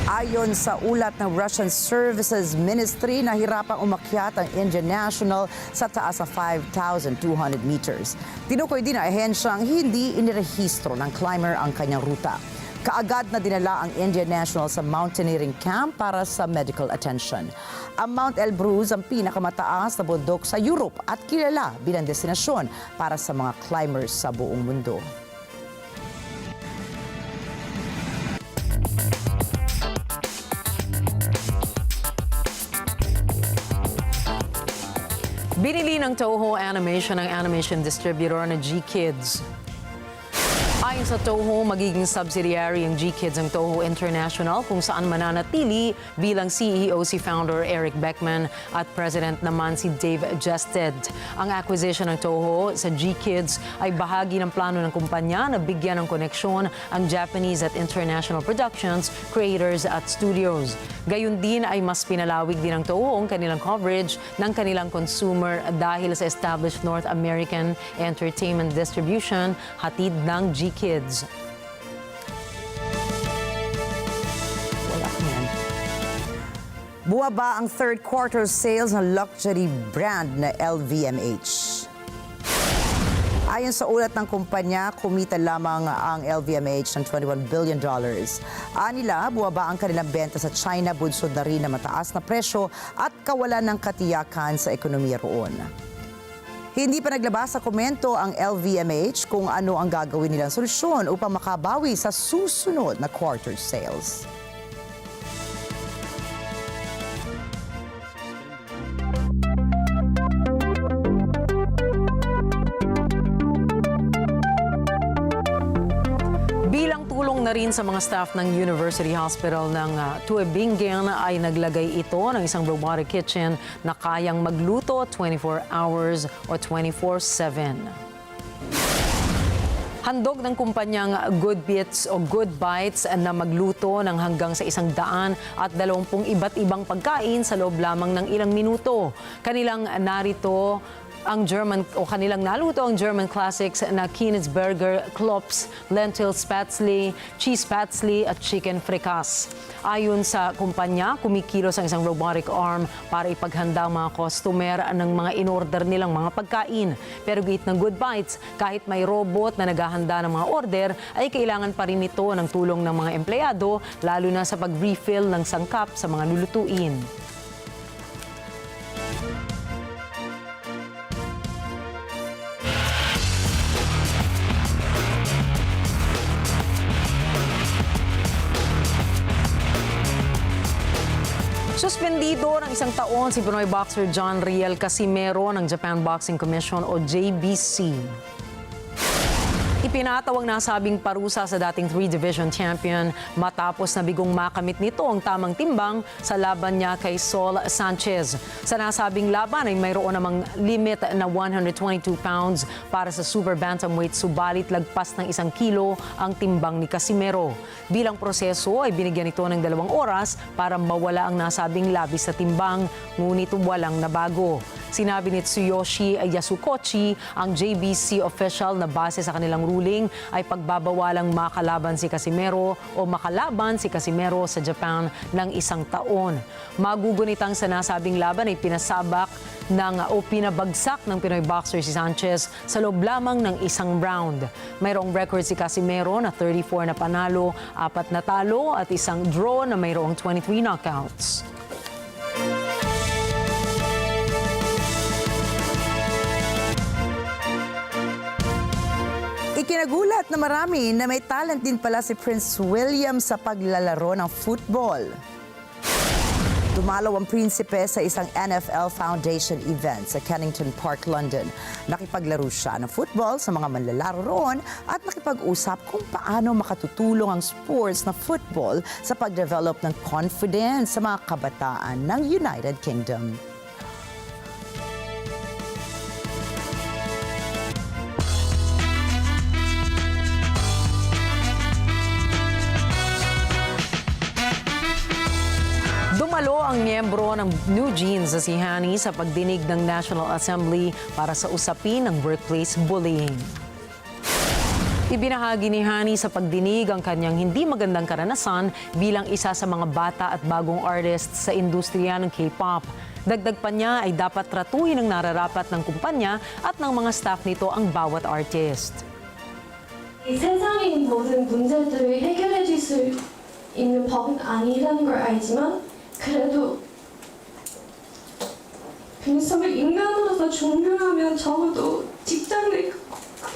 Speaker 2: Ayon sa ulat ng Russian Services Ministry, nahirapang umakyat ang Indian national sa taas ng 5,200 meters. Tinukoy din ang ahensyang hindi inirehistro ng climber ang kanyang ruta. Kaagad na dinala ang Indian national sa mountaineering camp para sa medical attention. Ang Mount Elbrus ang pinakamataas na bundok sa Europe at kilala bilang destinasyon para sa mga climbers sa buong mundo.
Speaker 1: Binili ng Toho Animation ang animation distributor na G-Kids. Ayon sa Toho, magiging subsidiary ang G-Kids ng Toho International kung saan mananatili bilang CEO si founder Eric Beckman at president naman si Dave Jested. Ang acquisition ng Toho sa G-Kids ay bahagi ng plano ng kumpanya na bigyan ng koneksyon ang Japanese at international productions, creators at studios. Gayun din ay mas pinalawig din ng Toho ang kanilang coverage ng kanilang consumer dahil sa established North American entertainment distribution hatid ng G-Kids.
Speaker 2: Wala yan. Buwaba ang third quarter sales ng luxury brand na LVMH. Ayon sa ulat ng kumpanya, kumita lamang ang LVMH ng $21 billion. Anila, buwaba ang kanilang benta sa China, bunsod na rin na mataas na presyo at kawalan ng katiyakan sa ekonomiya roon. Hindi pa naglabas sa komento ang LVMH kung ano ang gagawin nilang solusyon upang makabawi sa susunod na quarter sales.
Speaker 1: Bilang tulong na rin sa mga staff ng University Hospital ng Tuebingen ay naglagay ito ng isang robotic kitchen na kayang magluto 24 hours o 24/7. Handog ng kumpanyang Good Bits o Good Bites na magluto ng hanggang sa 100 at 20 iba't ibang pagkain sa loob lamang ng ilang minuto. Kanilang naluto ang German classics na Kienisberger, Klops, Lentil Spätzle, Cheese Spätzle at Chicken Fricasse. Ayon sa kumpanya, kumikilos ang isang robotic arm para ipaghanda ang mga customer ng mga in-order nilang mga pagkain. Pero giit ng Good Bites, kahit may robot na naghahanda ng mga order, ay kailangan pa rin ito ng tulong ng mga empleyado, lalo na sa pag-refill ng sangkap sa mga lulutuin. Suspendido ng 1 taon si Pinoy boxer John Riel Casimero ng Japan Boxing Commission o JBC. Ipinatawag na nasabing parusa sa dating 3-division champion matapos na bigong makamit nito ang tamang timbang sa laban niya kay Sol Sanchez. Sa nasabing laban ay mayroon namang limit na 122 pounds para sa super bantamweight, subalit lagpas ng 1 kilo ang timbang ni Casimero. Bilang proseso ay binigyan ito ng 2 oras para mawala ang nasabing labis sa timbang, ngunit walang nabago. Sinabi ni Tsuyoshi Yasukochi, ang JBC official, na base sa kanilang ruling ay pagbabawalang makalaban si Casimero o makalaban si Casimero sa Japan ng 1 taon. Magugunitang sa nasabing laban ay pinasabak o pinabagsak ng Pinoy boxer si Sanchez sa loob lamang ng 1 round. Mayroong record si Casimero na 34 na panalo, 4 na talo at 1 draw na mayroong 23 knockouts.
Speaker 2: Ikinagulat na marami na may talent din pala si Prince William sa paglalaro ng football. Dumalaw ang prinsipe sa isang NFL Foundation event sa Kennington Park, London. Nakipaglaro siya ng football sa mga manlalaro roon at nakipag-usap kung paano makatutulong ang sports na football sa pag-develop ng confidence sa mga kabataan ng United Kingdom.
Speaker 1: Dumalo ang miyembro ng New Jeans na si Hani sa pagdinig ng National Assembly para sa usapin ng workplace bullying. Ibinahagi ni Hani sa pagdinig ang kanyang hindi magandang karanasan bilang isa sa mga bata at bagong artist sa industriya ng K-pop. Dagdag pa niya ay dapat tratuhin ng nararapat ng kumpanya at ng mga staff nito ang bawat artist.
Speaker 18: 세상의 모든 문제들을 해결해 줄 수 있는 법은 아니라는 걸 알지만 그래도 빈썸을 인간으로서 존경하면 적어도 직장 내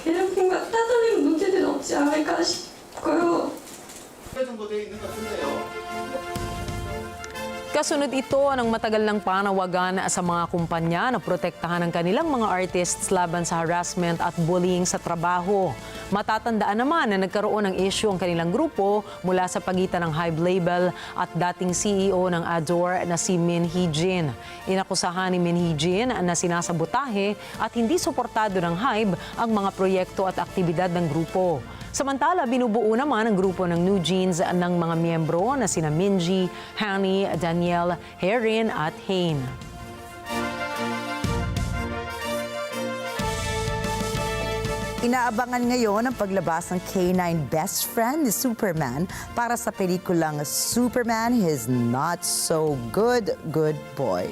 Speaker 18: 괴롭힘과 따돌림 문제는 없지 않을까 싶고요.
Speaker 1: Kasunod ito ng matagal ng panawagan sa mga kumpanya na protektahan ang kanilang mga artists laban sa harassment at bullying sa trabaho. Matatandaan naman na nagkaroon ng issue ang kanilang grupo mula sa pagitan ng Hybe label at dating CEO ng Adore na si Min Hee-jin. Inakusahan ni Min Hee-jin na sinasabotahe at hindi suportado ng Hybe ang mga proyekto at aktibidad ng grupo. Samantala, binubuo naman ang grupo ng New Jeans ng mga miyembro na sina Minji, Hani, Danielle, Herin at Hain.
Speaker 2: Inaabangan ngayon ang paglabas ng K9 best friend ni Superman para sa pelikulang Superman, His Not So Good Boy.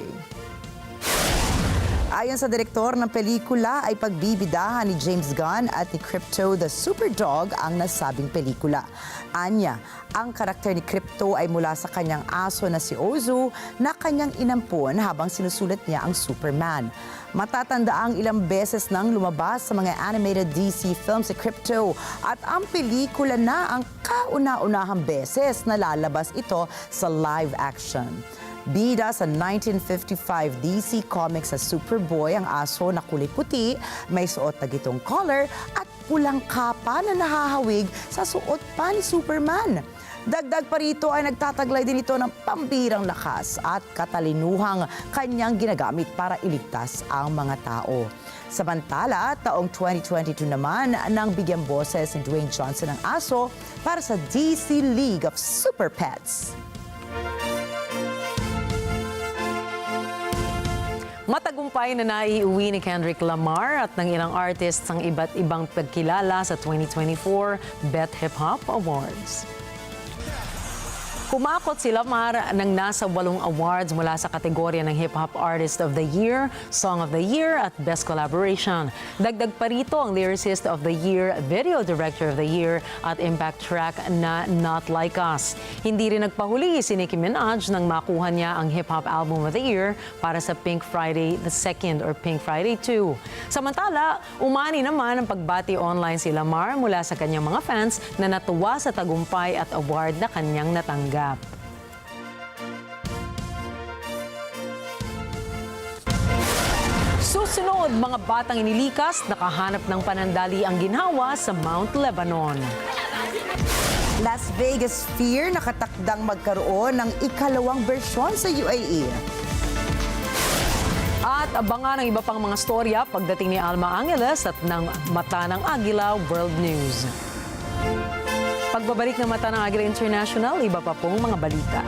Speaker 2: Ayon sa direktor ng pelikula ay pagbibidahan ni James Gunn at ni Crypto the Superdog ang nasabing pelikula. Anya, ang karakter ni Crypto ay mula sa kanyang aso na si Ozu na kanyang inampon habang sinusulat niya ang Superman. Matatanda ang ilang beses nang lumabas sa mga animated DC films si Crypto at ang pelikula na ang kauna-unahang beses na lalabas ito sa live action. Bida sa 1955 DC Comics sa Superboy ang aso na kulay puti, may suot na gitong collar at pulang kapa na nahahawig sa suot pa ni Superman. Dagdag pa rito ay nagtataglay din ito ng pambirang lakas at katalinuhang kanyang ginagamit para iligtas ang mga tao. Samantala, taong 2022 naman nang bigyan boses ni Dwayne Johnson ng aso para sa DC League of Super Pets.
Speaker 1: Matagumpay na naiuwi ni Kendrick Lamar at ng ilang artists ang iba't ibang pagkilala sa 2024 Bet Hip Hop Awards. Kumakot si Lamar ng nasa 8 awards mula sa kategorya ng Hip Hop Artist of the Year, Song of the Year at Best Collaboration. Dagdag pa rito ang Lyricist of the Year, Video Director of the Year at Impact Track na Not Like Us. Hindi rin nagpahuli si Nicki Minaj nang makuha niya ang Hip Hop Album of the Year para sa Pink Friday the 2nd or Pink Friday 2. Samantala, umani naman ang pagbati online si Lamar mula sa kanyang mga fans na natuwa sa tagumpay at award na kanyang natanggap. Susunod, mga batang inilikas, nakahanap ng panandali ang ginhawa sa Mount Lebanon.
Speaker 2: Las Vegas Sphere nakatakdang magkaroon ng ikalawang bersyon sa UAE.
Speaker 1: At abangan ang iba pang mga storya pagdating ni Alma Angeles at ng Mata ng Agila World News. Pagbabalik ng Mata ng Agila International, iba pa pong mga balita.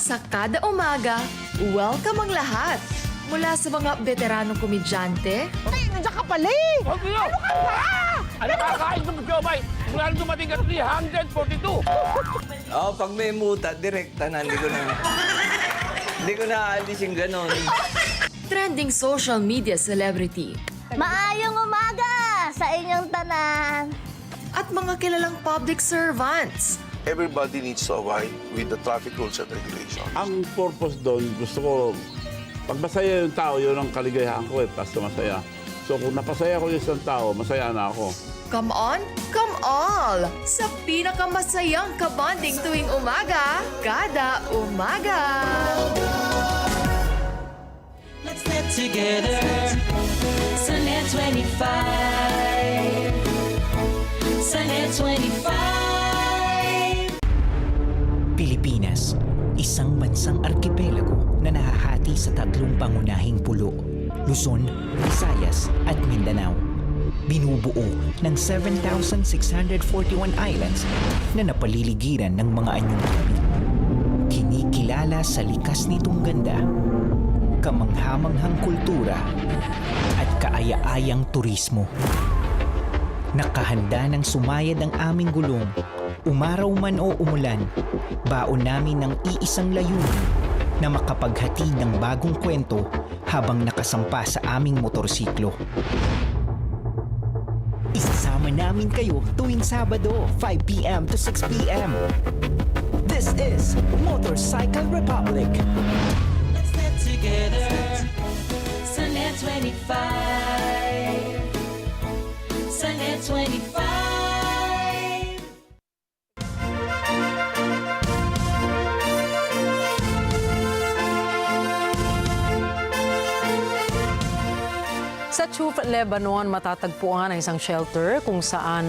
Speaker 19: Sa kada umaga, welcome ang lahat. Mula sa mga veteranong komedyante.
Speaker 17: Ay, nandiyan ka pala eh! Ano ka ba?
Speaker 20: Ano kakain ng Jomay? Mula nang dumating ka 342.
Speaker 21: Pag may muta, direkta na. Hindi ko na aalis yung ganon.
Speaker 19: Trending social media celebrity.
Speaker 22: Maayong umaga sa inyong tanan.
Speaker 19: At mga kilalang public servants.
Speaker 23: Everybody needs to abide with the traffic rules and regulations.
Speaker 20: Ang purpose doon, gusto ko, pag masaya yung tao, yun ang kaligayahan ko basta masaya. So kung napasaya ko yung isang tao, masaya na ako.
Speaker 19: Come on, come all! Sa pinakamasayang kabanding tuwing umaga, kada umaga!
Speaker 15: Let's get together sa NET25. Sa NET25.
Speaker 24: Pilipinas, isang bansang arkipelago na nahahati sa tatlong pangunahing pulo, Luzon, Visayas at Mindanao. Binubuo ng 7,641 islands na napaliligiran ng mga anyong tubig. Kinikilala sa likas nitong ganda, kamanghamanghang kultura at kaaya-ayang turismo. Nakahanda ng sumayad ang aming gulong, umaraw man o umulan, baon namin ng iisang layunin na makapaghatid ng bagong kwento habang nakasampa sa aming motorsiklo. Isasama namin kayo tuwing Sabado, 5 p.m. to 6 p.m. This is Motorcycle Republic.
Speaker 15: Let's get together sa NET25. Sa NET25.
Speaker 1: Sa Chuf, Lebanon, matatagpuan ang isang shelter kung saan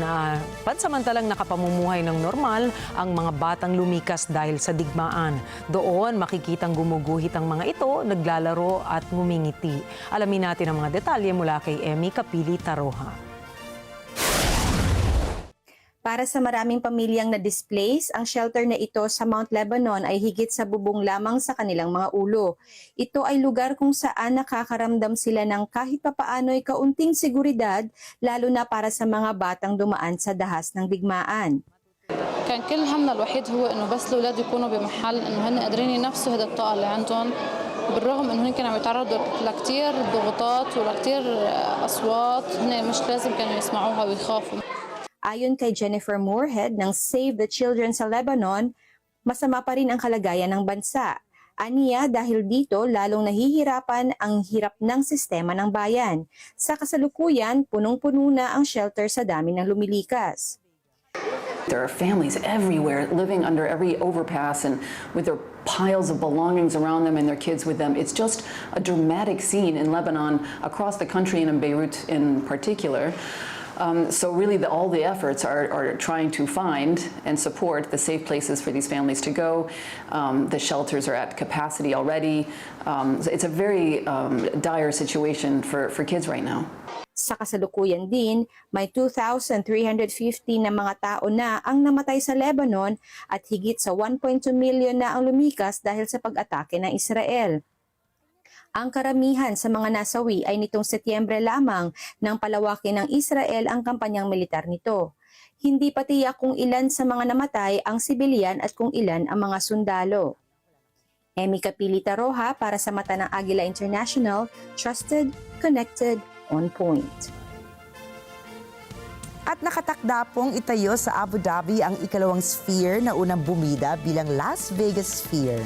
Speaker 1: pansamantalang nakapamumuhay ng normal ang mga batang lumikas dahil sa digmaan. Doon makikitang gumuguhit ang mga ito, naglalaro at ngumingiti. Alamin natin ang mga detalye mula kay Emmy Kapili Taroha.
Speaker 25: Para sa maraming pamilyang na-displace, ang shelter na ito sa Mount Lebanon ay higit sa bubong lamang sa kanilang mga ulo. Ito ay lugar kung saan nakakaramdam sila ng kahit papaano'y kaunting seguridad, lalo na para sa mga batang dumaan sa dahas ng digmaan.
Speaker 26: كان كل همنا الوحيد هو انه بس الاولاد يكونوا بمحل انه هن قادرين ينفسوا هذا الطاقه اللي عندهم
Speaker 4: بالرغم انه كانوا عم يتعرضوا لكتير ضغوطات ولكتير اصوات هن مش لازم كانوا يسمعوها ويخافوا.
Speaker 25: Ayon kay Jennifer Moorhead ng Save the Children sa Lebanon, masama pa rin ang kalagayan ng bansa. Aniya dahil dito lalong nahihirapan ang hirap ng sistema ng bayan. Sa kasalukuyan, punong-puno na ang shelter sa dami ng lumilikas.
Speaker 5: There are families everywhere living under every overpass and with their piles of belongings around them and their kids with them. It's just a dramatic scene in Lebanon, across the country and in Beirut in particular. So really all the efforts are trying to find and support the safe places for these families to go. The shelters are at capacity already. It's a very dire situation for kids right now.
Speaker 25: Sa kasalukuyan din, may 2,350 na mga tao na ang namatay sa Lebanon at higit sa 1.2 million na ang lumikas dahil sa pag-atake ng Israel. Ang karamihan sa mga nasawi ay nitong Setyembre lamang nang palawakin ng Israel ang kampanyang militar nito. Hindi pa tiyak kung ilan sa mga namatay ang sibilyan at kung ilan ang mga sundalo. Emmy Capilita Roja para sa mata ng Agila International, trusted, connected, on point.
Speaker 2: At nakatakda pong itayo sa Abu Dhabi ang ikalawang Sphere na unang bumida bilang Las Vegas Sphere.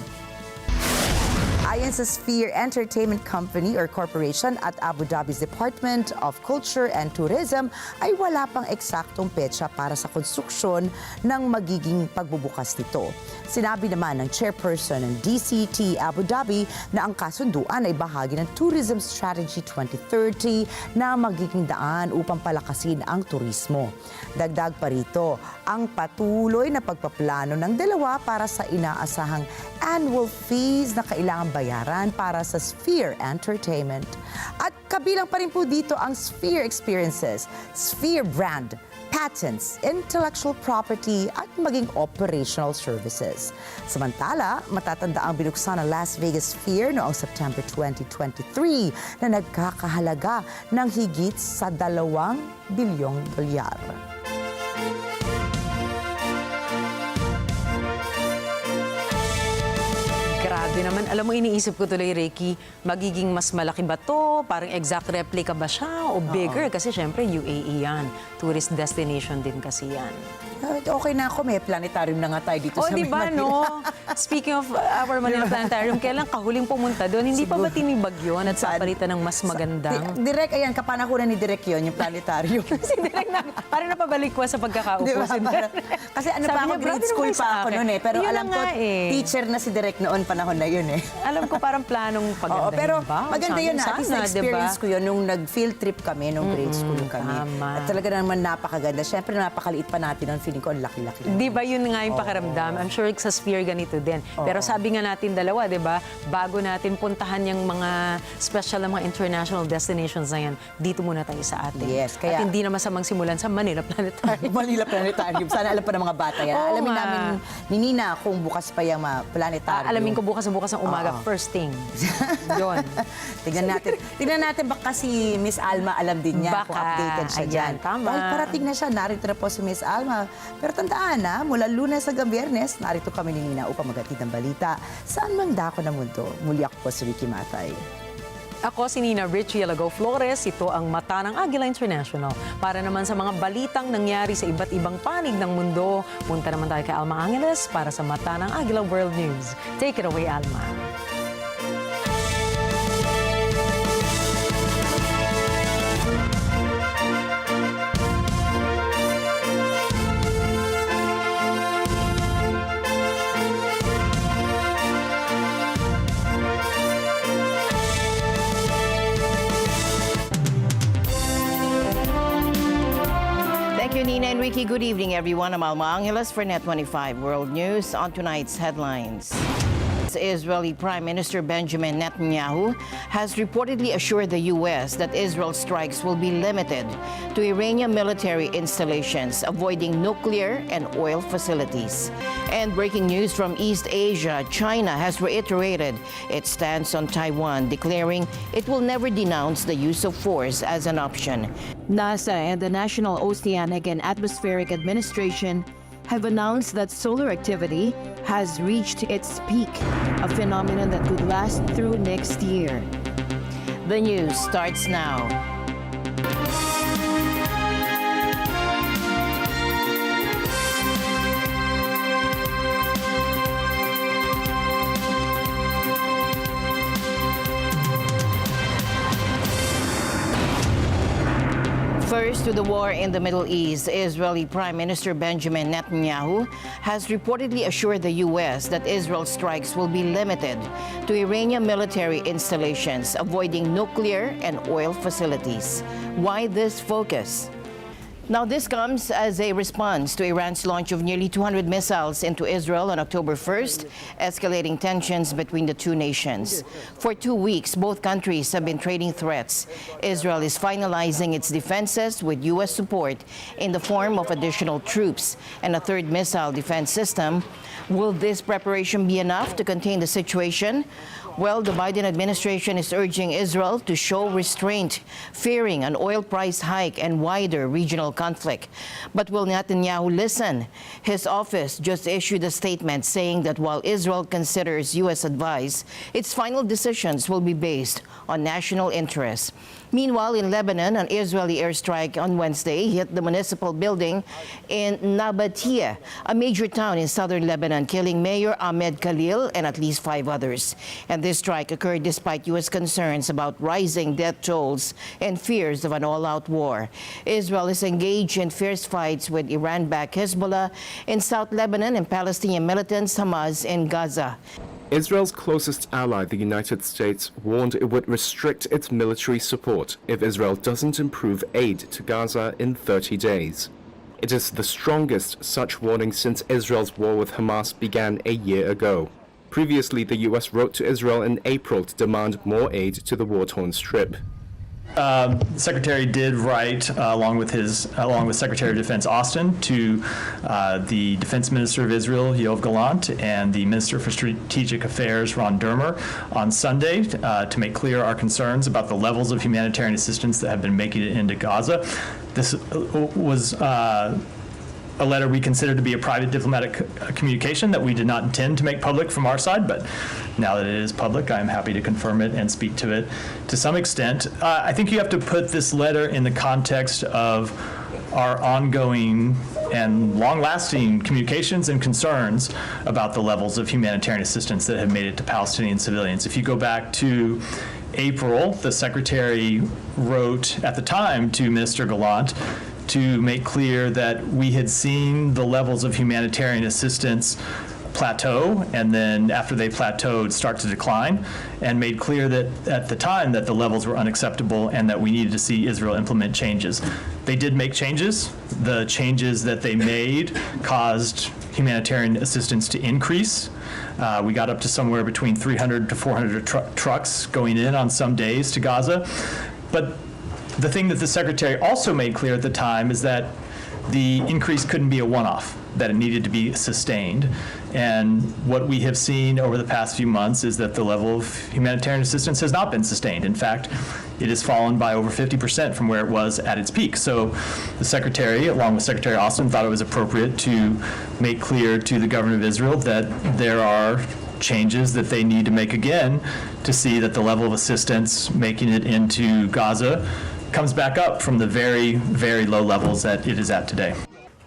Speaker 2: Ayon sa Sphere Entertainment Company or Corporation at Abu Dhabi's Department of Culture and Tourism ay wala pang eksaktong petsa para sa konstruksyon ng magiging pagbubukas nito. Sinabi naman ng chairperson ng DCT Abu Dhabi na ang kasunduan ay bahagi ng Tourism Strategy 2030 na magiging daan upang palakasin ang turismo. Dagdag pa rito, ang patuloy na pagpaplano ng dalawa para sa inaasahang annual fees na kailangan bayaran para sa Sphere Entertainment. At kabilang pa rin po dito ang Sphere Experiences, Sphere Brand, patents, intellectual property at maging operational services. Samantala, matatanda ang binuksan ng Las Vegas Sphere noong September 2023 na nagkakahalaga ng higit sa $2 bilyong.
Speaker 1: Grabe naman. Alam mo, iniisip ko tuloy, Ricky, magiging mas malaki ba to? Parang exact replica ba siya? O bigger? Kasi syempre, UAE yan. Tourist destination din kasi yan.
Speaker 2: Okay na ako, may planetarium na nga tayo dito sa
Speaker 1: diba,
Speaker 2: Manila.
Speaker 1: no? Speaking of our Manila Planetarium, kailan kahuling pumunta doon? Hindi pa ba tinibag yun at sa palitan ng mas magandang?
Speaker 2: Direk, ayan, kapanahunan ni Direk yun, yung planetarium.
Speaker 1: Si Direk na, parang napabalik ko sa pagkakaupo.
Speaker 2: Diba? Kasi ano pa ako, grade school pa ako noon eh. Pero alam ko, teacher na si Direk noon, panahon na yun eh.
Speaker 1: Alam ko parang planong pagandahin
Speaker 2: pero
Speaker 1: ba?
Speaker 2: maganda yun na. At least na-experience ko yun nung nag-field trip kami, nung grade school kami. At talaga naman napakaganda. Siyempre, napakaliit pa natin noon. Feeling ko, ang laki-laki.
Speaker 1: Di ba yun nga yung pakiramdam? I'm sure sa Sphere ganito din. Pero sabi nga natin dalawa, di ba? Bago natin puntahan yung mga special na mga international destinations na yan, dito muna tayo sa atin.
Speaker 2: Yes, kaya...
Speaker 1: At hindi na masamang simulan sa Manila Planetarium.
Speaker 2: Manila Planetarium. Sana alam pa ng mga bata yan. Alamin namin ni Nina kung bukas pa yung planetarium.
Speaker 1: Alamin ko bukas ng umaga, first thing. Yun. Tignan natin baka si Miss Alma alam din niya kung updated siya dyan.
Speaker 2: Tama. Dahil parating na siya, narito na po si Miss Alma. Pero tandaan na, mula Lunes hanggang Biyernes, narito kami ni Nina upang maghatid ng balita saan mang dako ng mundo. Muli ako po si Ricky Matay.
Speaker 1: Ako si Nina Richie Alago Flores. Ito ang Mata ng Agila International. Para naman sa mga balitang nangyari sa iba't ibang panig ng mundo, punta naman tayo kay Alma Angeles para sa Mata ng Agila World News. Take it away, Alma.
Speaker 7: Thank you, Nina and Ricky. Good evening, everyone. I'm Alma Angeles for NET25 World News. On tonight's headlines. Israeli Prime Minister Benjamin Netanyahu has reportedly assured the U.S. that Israel's strikes will be limited to Iranian military installations, avoiding nuclear and oil facilities. And breaking news from East Asia, China has reiterated its stance on Taiwan, declaring it will never denounce the use of force as an option. NASA and the National Oceanic and Atmospheric Administration have announced that solar activity has reached its peak, a phenomenon that could last through next year. The news starts now. First, to the war in the Middle East, Israeli Prime Minister Benjamin Netanyahu has reportedly assured the U.S. that Israel's strikes will be limited to Iranian military installations, avoiding nuclear and oil facilities. Why this focus? Now, this comes as a response to Iran's launch of nearly 200 missiles into Israel on October 1st, escalating tensions between the two nations. For 2 weeks, both countries have been trading threats. Israel is finalizing its defenses with U.S. support in the form of additional troops and a third missile defense system. Will this preparation be enough to contain the situation? Well, the Biden administration is urging Israel to show restraint, fearing an oil price hike and wider regional conflict. But will Netanyahu listen? His office just issued a statement saying that while Israel considers U.S. advice, its final decisions will be based on national interests. Meanwhile, in Lebanon, an Israeli airstrike on Wednesday hit the municipal building in Nabatea, a major town in southern Lebanon, killing Mayor Ahmed Khalil and at least 5 others. And this strike occurred despite U.S. concerns about rising death tolls and fears of an all-out war. Israel is engaged in fierce fights with Iran-backed Hezbollah in South Lebanon and Palestinian militants Hamas in Gaza.
Speaker 8: Israel's closest ally, the United States, warned it would restrict its military support if Israel doesn't improve aid to Gaza in 30 days. It is the strongest such warning since Israel's war with Hamas began a year ago. Previously, the U.S. wrote to Israel in April to demand more aid to the war-torn Strip.
Speaker 9: The Secretary did write, along with Secretary of Defense Austin, to the Defense Minister of Israel, Yoav Gallant, and the Minister for Strategic Affairs, Ron Dermer, on Sunday to make clear our concerns about the levels of humanitarian assistance that have been making it into Gaza. This was a letter we considered to be a private diplomatic communication that we did not intend to make public from our side, but now that it is public, I am happy to confirm it and speak to it to some extent. I think you have to put this letter in the context of our ongoing and long-lasting communications and concerns about the levels of humanitarian assistance that have made it to Palestinian civilians. If you go back to April, the Secretary wrote at the time to Minister Gallant to make clear that we had seen the levels of humanitarian assistance plateau, and then after they plateaued, start to decline, and made clear that at the time that the levels were unacceptable and that we needed to see Israel implement changes. They did make changes. The changes that they made caused humanitarian assistance to increase. We got up to somewhere between 300 to 400 trucks going in on some days to Gaza. But the thing that the Secretary also made clear at the time is that the increase couldn't be a one-off, that it needed to be sustained. And what we have seen over the past few months is that the level of humanitarian assistance has not been sustained. In fact, it has fallen by over 50% from where it was at its peak. So the Secretary, along with Secretary Austin, thought it was appropriate to make clear to the government of Israel that there are changes that they need to make again to see that the level of assistance making it into Gaza comes back up from the very, very low levels that it is at today.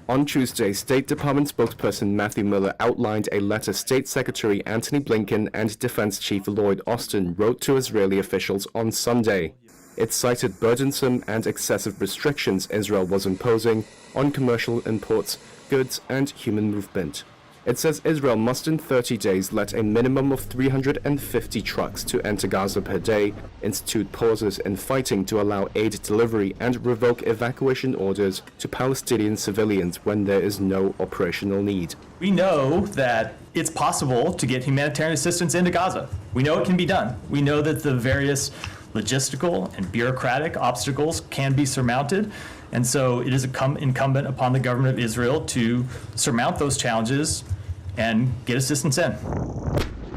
Speaker 8: On Tuesday, State Department spokesperson Matthew Miller outlined a letter State Secretary Antony Blinken and Defense Chief Lloyd Austin wrote to Israeli officials on Sunday. It cited burdensome and excessive restrictions Israel was imposing on commercial imports, goods, and human movement. It says Israel must in 30 days let a minimum of 350 trucks to enter Gaza per day, institute pauses in fighting to allow aid delivery, and revoke evacuation orders to Palestinian civilians when there is no operational need.
Speaker 9: We know that it's possible to get humanitarian assistance into Gaza. We know it can be done. We know that the various logistical and bureaucratic obstacles can be surmounted. And so it is incumbent upon the government of Israel to surmount those challenges and get assistance in.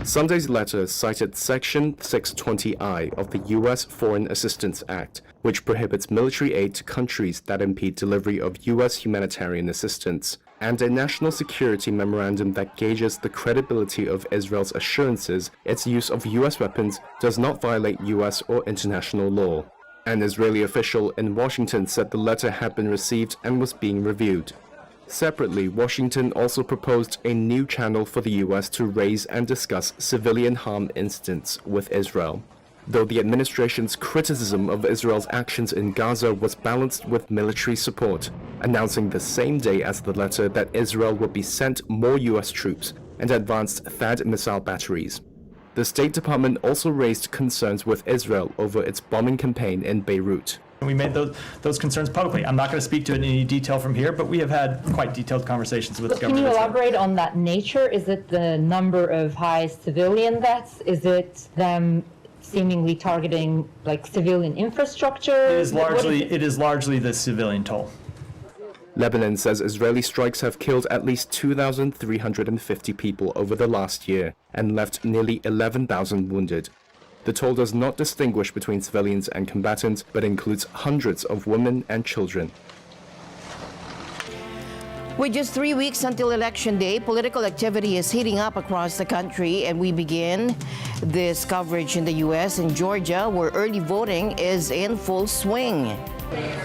Speaker 8: Sunday's letter cited Section 620I of the U.S. Foreign Assistance Act, which prohibits military aid to countries that impede delivery of U.S. humanitarian assistance. and a national security memorandum that gauges the credibility of Israel's assurances its use of U.S. weapons does not violate U.S. or international law. An Israeli official in Washington said the letter had been received and was being reviewed. Separately, Washington also proposed a new channel for the U.S. to raise and discuss civilian harm incidents with Israel. Though the administration's criticism of Israel's actions in Gaza was balanced with military support, announcing the same day as the letter that Israel would be sent more U.S. troops and advanced THAAD missile batteries. The State Department also raised concerns with Israel over its bombing campaign in Beirut.
Speaker 9: We made those concerns publicly. I'm not going to speak to it in any detail from here, but we have had quite detailed conversations with the government.
Speaker 6: Can you elaborate on that nature? Is it the number of high civilian deaths? Is it them seemingly targeting like civilian infrastructure?
Speaker 9: It is largely the civilian toll.
Speaker 8: Lebanon says Israeli strikes have killed at least 2,350 people over the last year and left nearly 11,000 wounded. The toll does not distinguish between civilians and combatants, but includes hundreds of women and children.
Speaker 7: With just 3 weeks until Election Day, political activity is heating up across the country, and we begin this coverage in the U.S. and Georgia, where early voting is in full swing.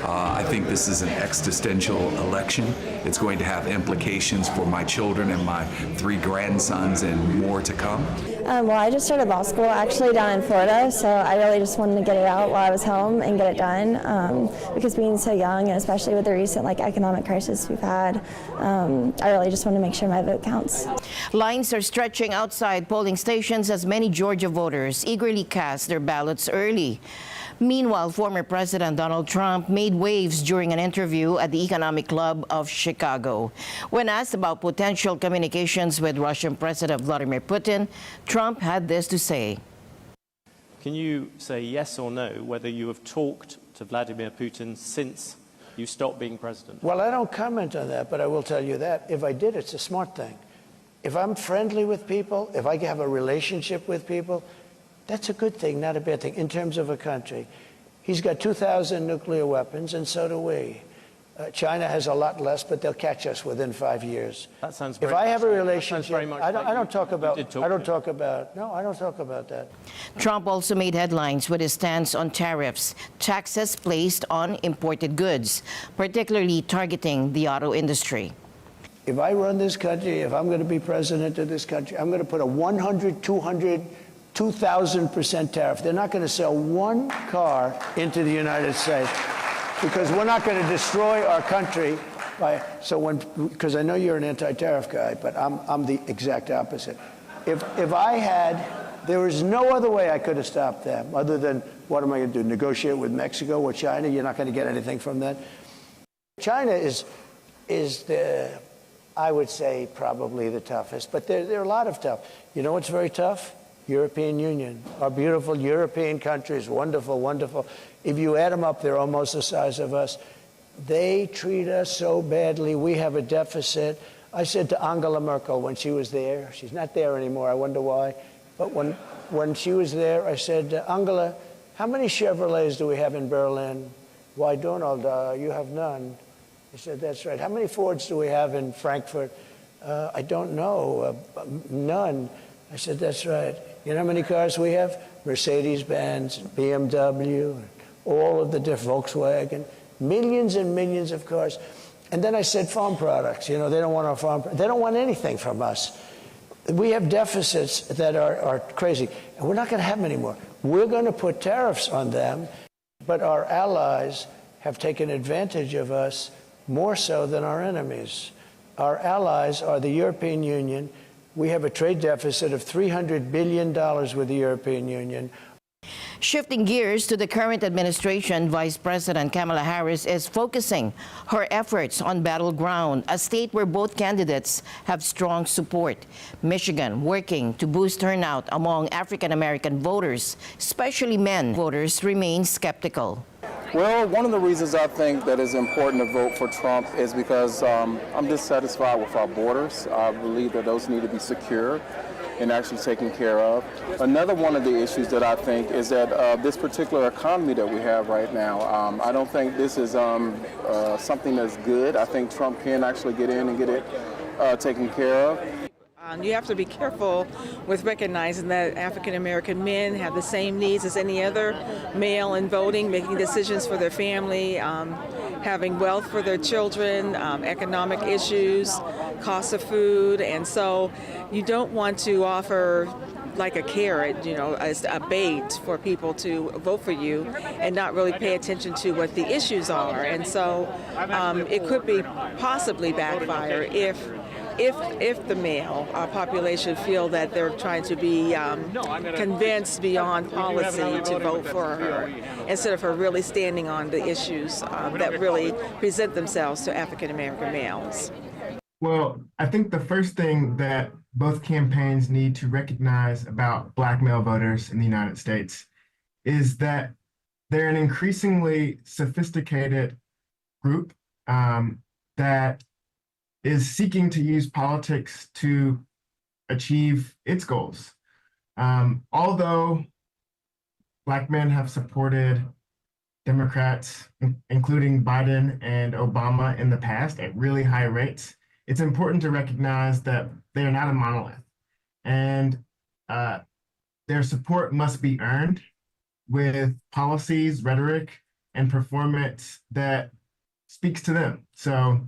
Speaker 10: I think this is an existential election. It's going to have implications for my children and my 3 grandsons and more to come.
Speaker 11: Well, I just started law school actually down in Florida, so I really just wanted to get it out while I was home and get it done. Because being so young, and especially with the recent economic crisis we've had, I really just want to make sure my vote counts.
Speaker 7: Lines are stretching outside polling stations as many Georgia voters eagerly cast their ballots early. Meanwhile, former President Donald Trump made waves during an interview at the Economic Club of Chicago. When asked about potential communications with Russian President Vladimir Putin, Trump had this to say.
Speaker 12: Can you say yes or no whether you have talked to Vladimir Putin since you stopped being president?
Speaker 13: Well, I don't comment on that, but I will tell you that if I did, it's a smart thing. If I'm friendly with people, if I have a relationship with people, that's a good thing, not a bad thing, in terms of a country. He's got 2,000 nuclear weapons, and so do we. China has a lot less, but they'll catch us within 5 years.
Speaker 12: That sounds
Speaker 13: if I have a relationship, I don't talk about that.
Speaker 7: Trump also made headlines with his stance on tariffs, taxes placed on imported goods, particularly targeting the auto industry.
Speaker 13: If I run this country, if I'm going to be president of this country, I'm going to put a 100, 200, 2,000% tariff. They're not going to sell one car into the United States because we're not going to destroy our country because I know you're an anti-tariff guy, but I'm the exact opposite. If I had, there was no other way I could have stopped them other than, what am I going to do, negotiate with Mexico or China? You're not going to get anything from that. China is the, I would say, probably the toughest, but there are a lot of tough. You know what's very tough? European Union, our beautiful European countries, wonderful, wonderful. If you add them up, they're almost the size of us. They treat us so badly. We have a deficit. I said to Angela Merkel when she was there, she's not there anymore, I wonder why, but when she was there, I said, Angela, how many Chevrolets do we have in Berlin? Why, Donald, you have none. He said, that's right. How many Fords do we have in Frankfurt? I don't know, none. I said, that's right. You know how many cars we have? Mercedes-Benz, BMW, all of the different Volkswagen, millions and millions of cars. And then I said farm products. You know, they don't want our farm, they don't want anything from us. We have deficits that are crazy, and we're not going to have them anymore. We're going to put tariffs on them, but our allies have taken advantage of us more so than our enemies. Our allies are the European Union. We have a trade deficit of $300 billion with the European Union.
Speaker 7: Shifting gears to the current administration, Vice President Kamala Harris is focusing her efforts on battleground, a state where both candidates have strong support. Michigan working to boost turnout among African-American voters, especially men. Voters remain skeptical.
Speaker 26: Well, one of the reasons I think that it's important to vote for Trump is because I'm dissatisfied with our borders. I believe that those need to be secure. and actually taken care of. Another one of the issues that I think is that this particular economy that we have right now, I don't think this is something that's good. I think Trump can actually get in and get it taken care of.
Speaker 3: You have to be careful with recognizing that African American men have the same needs as any other male in voting, making decisions for their family, having wealth for their children, economic issues, cost of food, and so you don't want to offer like a carrot, as a bait for people to vote for you and not really pay attention to what the issues are. And so it could be possibly backfire if the male population feel that they're trying to be convinced beyond policy to vote for her instead of her really standing on the issues that really present themselves to African American males.
Speaker 14: Well, I think the first thing that both campaigns need to recognize about Black male voters in the United States is that they're an increasingly sophisticated group that is seeking to use politics to achieve its goals. Although Black men have supported Democrats, including Biden and Obama in the past at really high rates, it's important to recognize that they are not a monolith, and their support must be earned with policies, rhetoric, and performance that speaks to them. So,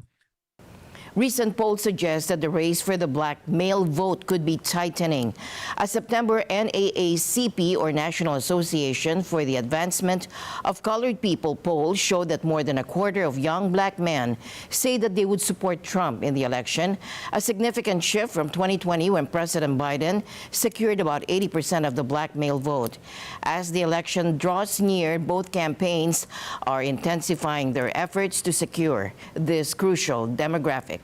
Speaker 7: recent polls suggest that the race for the Black male vote could be tightening. A September NAACP, or National Association for the Advancement of Colored People, poll showed that more than a quarter of young Black men say that they would support Trump in the election, a significant shift from 2020 when President Biden secured about 80% of the Black male vote. As the election draws near, both campaigns are intensifying their efforts to secure this crucial demographic.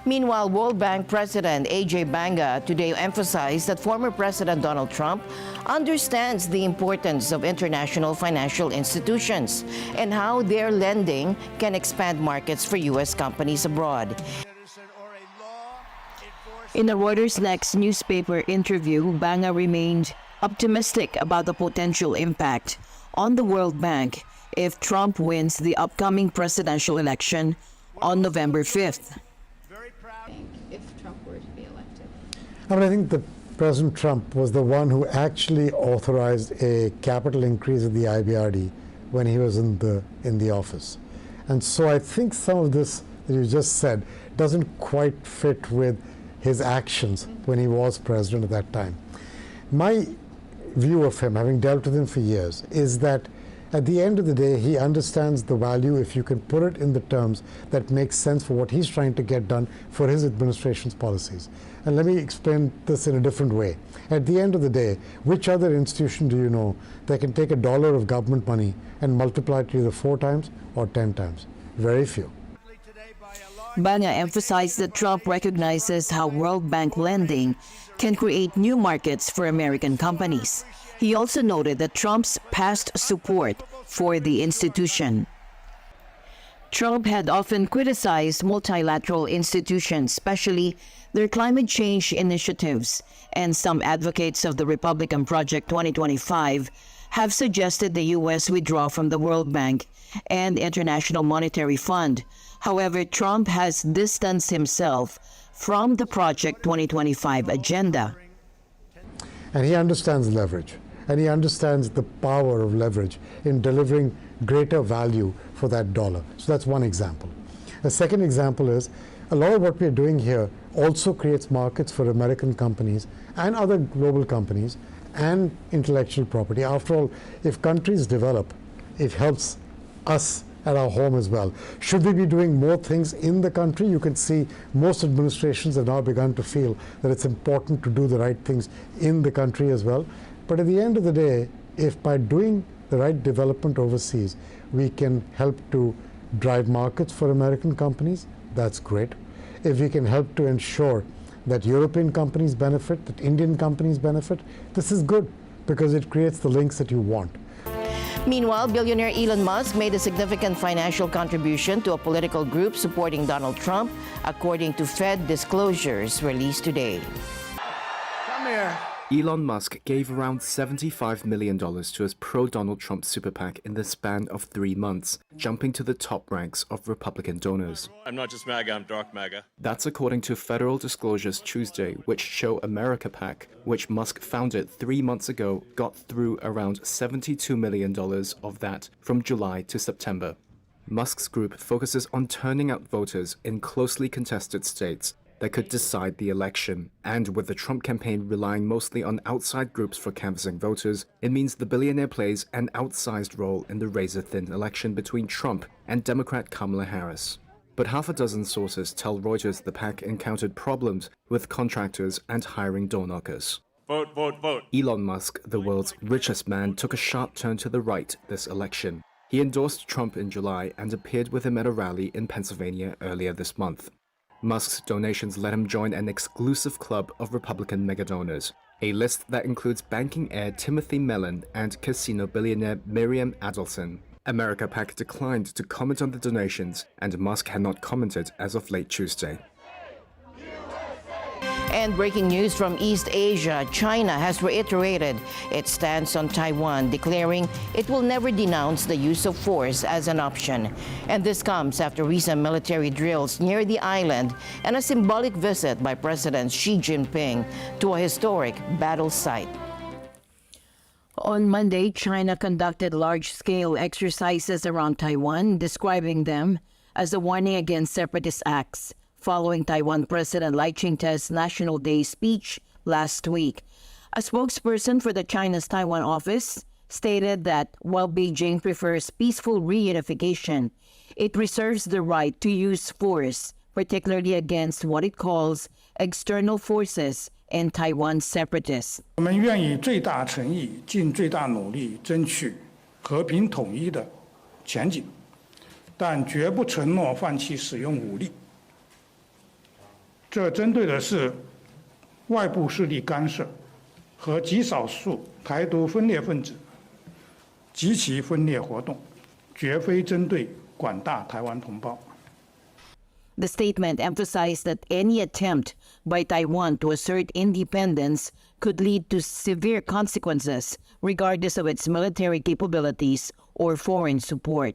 Speaker 7: Meanwhile, World Bank President Ajay Banga today emphasized that former President Donald Trump understands the importance of international financial institutions and how their lending can expand markets for U.S. companies abroad.
Speaker 16: In a Reuters Next newspaper interview, Banga remained optimistic about the potential impact on the World Bank if Trump wins the upcoming presidential election on November 5th.
Speaker 4: If Trump were to be elected?
Speaker 17: I think that President Trump was the one who actually authorized a capital increase of the IBRD when he was in the office. And so I think some of this that you just said doesn't quite fit with his actions when he was president at that time. My view of him, having dealt with him for years, is that at the end of the day, he understands the value if you can put it in the terms that make sense for what he's trying to get done for his administration's policies. And let me explain this in a different way. At the end of the day, which other institution do you know that can take $1 of government money and multiply it either 4 times or 10 times? Very few.
Speaker 16: Banga emphasized that Trump recognizes how World Bank lending can create new markets for American companies. He also noted that Trump's past support for the institution. Trump had often criticized multilateral institutions, especially their climate change initiatives, and some advocates of the Republican Project 2025 have suggested the U.S. withdraw from the World Bank and International Monetary Fund. However, Trump has distanced himself from the Project 2025 agenda.
Speaker 17: And he understands leverage, and he understands the power of leverage in delivering greater value for that dollar. So that's one example. A second example is a lot of what we're doing here also creates markets for American companies and other global companies and intellectual property. After all, if countries develop, it helps us at our home as well. Should we be doing more things in the country? You can see most administrations have now begun to feel that it's important to do the right things in the country as well. But at the end of the day, if by doing the right development overseas, we can help to drive markets for American companies, that's great. If we can help to ensure that European companies benefit, that Indian companies benefit, this is good because it creates the links that you want.
Speaker 7: Meanwhile, billionaire Elon Musk made a significant financial contribution to a political group supporting Donald Trump, according to Fed disclosures released today.
Speaker 13: here.
Speaker 8: Elon Musk gave around $75 million to his pro-Donald Trump super PAC in the span of 3 months, jumping to the top ranks of Republican donors.
Speaker 18: I'm not just MAGA, I'm dark MAGA.
Speaker 8: That's according to federal disclosures Tuesday, which show America PAC, which Musk founded 3 months ago, got through around $72 million of that from July to September. Musk's group focuses on turning out voters in closely contested states that could decide the election. And with the Trump campaign relying mostly on outside groups for canvassing voters, it means the billionaire plays an outsized role in the razor-thin election between Trump and Democrat Kamala Harris. But half a dozen sources tell Reuters the PAC encountered problems with contractors and hiring door knockers.
Speaker 18: Vote, vote, vote.
Speaker 8: Elon Musk, the world's richest man, took a sharp turn to the right this election. He endorsed Trump in July and appeared with him at a rally in Pennsylvania earlier this month. Musk's donations let him join an exclusive club of Republican megadonors, a list that includes banking heir Timothy Mellon and casino billionaire Miriam Adelson. America PAC declined to comment on the donations, and Musk had not commented as of late Tuesday.
Speaker 7: And breaking news from East Asia, China has reiterated its stance on Taiwan, declaring it will never denounce the use of force as an option. And this comes after recent military drills near the island and a symbolic visit by President Xi Jinping to a historic battle site.
Speaker 16: On Monday, China conducted large-scale exercises around Taiwan, describing them as a warning against separatist acts, following Taiwan President Lai Ching-te's National Day speech last week. A spokesperson for the China's Taiwan office stated that while Beijing prefers peaceful reunification, it reserves the right to use force, particularly against what it calls external forces and Taiwan separatists.
Speaker 19: 我们愿以最大诚意、尽最大努力争取和平统一的前景，但绝不承诺放弃使用武力。这针对的是外部势力干涉和极少数台独分裂分子及其分裂活动，绝非针对广大台湾同胞。
Speaker 16: The statement emphasized that any attempt by Taiwan to assert independence could lead to severe consequences, regardless of its military capabilities or foreign support.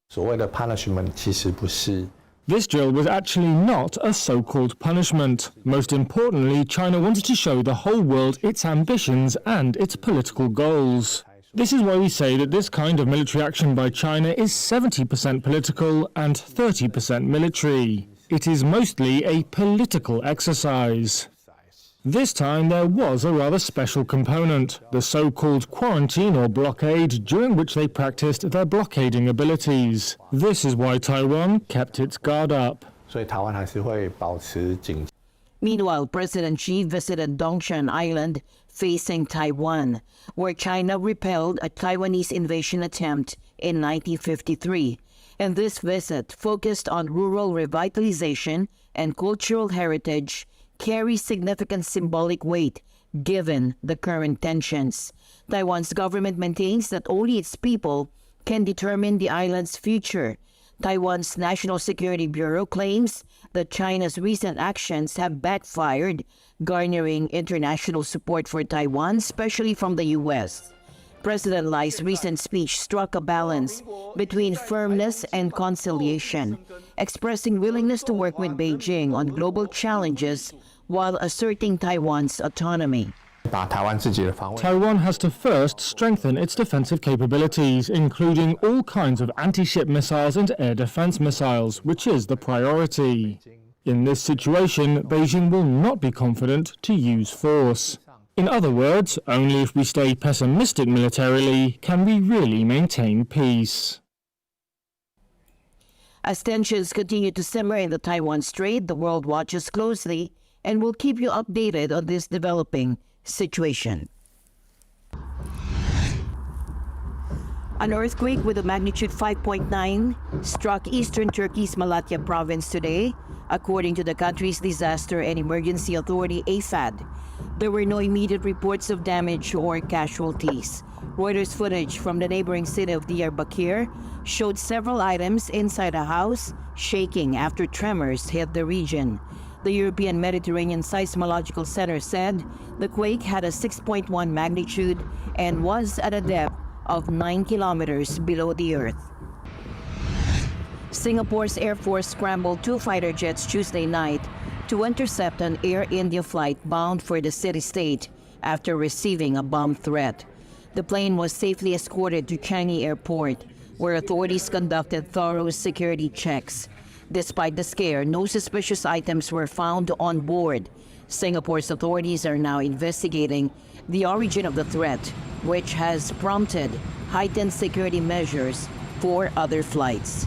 Speaker 20: 所谓的 punishment 其实不是。
Speaker 21: This drill was actually not a so-called punishment. Most importantly, China wanted to show the whole world its ambitions and its political goals. This is why we say that this kind of military action by China is 70% political and 30% military. It is mostly a political exercise. This time there was a rather special component, the so-called quarantine or blockade, during which they practiced their blockading abilities. This is why Taiwan kept its guard up.
Speaker 20: 所以台湾还是会保持警。
Speaker 16: Meanwhile, President Xi visited Dongshan Island facing Taiwan, where China repelled a Taiwanese invasion attempt in 1953. And this visit, focused on rural revitalization and cultural heritage, carries significant symbolic weight given the current tensions. Taiwan's government maintains that only its people can determine the island's future. Taiwan's National Security Bureau claims that China's recent actions have backfired, garnering international support for Taiwan, especially from the U.S. President Lai's recent speech struck a balance between firmness and conciliation, expressing willingness to work with Beijing on global challenges while asserting Taiwan's autonomy.
Speaker 21: Taiwan has to first strengthen its defensive capabilities, including all kinds of anti-ship missiles and air defense missiles, which is the priority. In this situation, Beijing will not be confident to use force. In other words, only if we stay pessimistic militarily can we really maintain peace.
Speaker 16: As tensions continue to simmer in the Taiwan Strait, the world watches closely and will keep you updated on this developing situation. An earthquake with a magnitude 5.9 struck eastern Turkey's Malatya province today, according to the country's Disaster and Emergency Authority, AFAD. There were no immediate reports of damage or casualties. Reuters footage from the neighboring city of Diyarbakir showed several items inside a house shaking after tremors hit the region. The European Mediterranean Seismological Center said the quake had a 6.1 magnitude and was at a depth of 9 kilometers below the Earth. Singapore's Air Force scrambled 2 fighter jets Tuesday night to intercept an Air India flight bound for the city-state after receiving a bomb threat. The plane was safely escorted to Changi Airport, where authorities conducted thorough security checks. Despite the scare, no suspicious items were found on board. Singapore's authorities are now investigating the origin of the threat, which has prompted heightened security measures for other flights.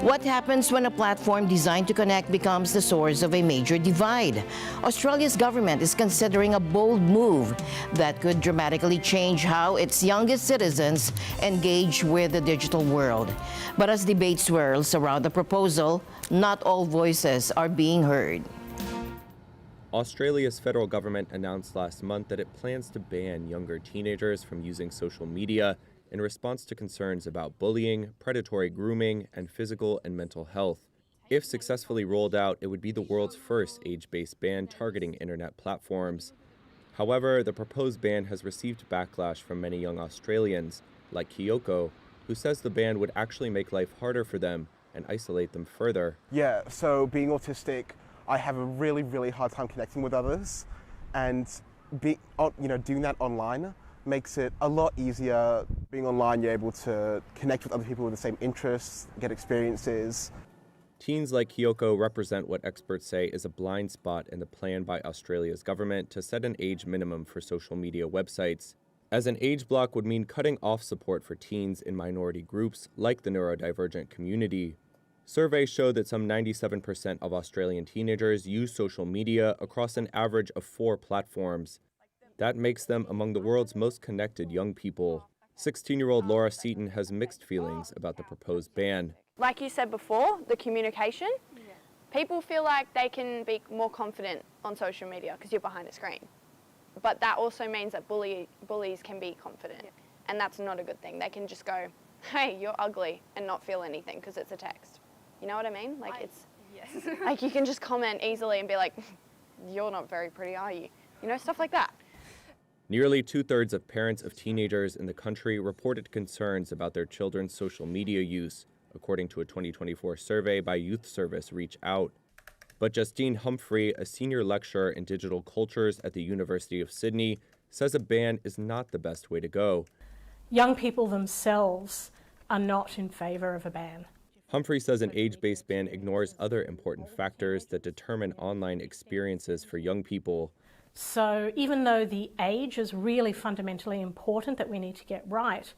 Speaker 7: What happens when a platform designed to connect becomes the source of a major divide? Australia's government is considering a bold move that could dramatically change how its youngest citizens engage with the digital world. But as debate swirls around the proposal, not all voices are being heard.
Speaker 8: Australia's federal government announced last month that it plans to ban younger teenagers from using social media in response to concerns about bullying, predatory grooming, and physical and mental health. If successfully rolled out, it would be the world's first age-based ban targeting internet platforms. However, the proposed ban has received backlash from many young Australians, like Kyoko, who says the ban would actually make life harder for them and isolate them further.
Speaker 5: Yeah, so being autistic, I have a really, really hard time connecting with others, and doing that online makes it a lot easier. Being online, you're able to connect with other people with the same interests, get experiences.
Speaker 8: Teens like Kyoko represent what experts say is a blind spot in the plan by Australia's government to set an age minimum for social media websites, as an age block would mean cutting off support for teens in minority groups like the neurodivergent community. Surveys show that some 97% of Australian teenagers use social media across an average of 4 platforms. That makes them among the world's most connected young people. 16-year-old Laura Seaton has mixed feelings about the proposed ban.
Speaker 15: Like you said before, the communication, people feel like they can be more confident on social media because you're behind a screen. But that also means that bullies can be confident, and that's not a good thing. They can just go, hey, you're ugly, and not feel anything because it's a text. You know what I mean? Like you can just comment easily and be like, you're not very pretty, are you? You know, stuff like that.
Speaker 8: Nearly 2/3 of parents of teenagers in the country reported concerns about their children's social media use, according to a 2024 survey by Youth Service Reach Out. But Justine Humphrey, a senior lecturer in digital cultures at the University of Sydney, says a ban is not the best way to go.
Speaker 22: Young people themselves are not in favour of a ban.
Speaker 8: Humphrey says an age-based ban ignores other important factors that determine online experiences for young people.
Speaker 22: So even though the age is really fundamentally important that we need to get right,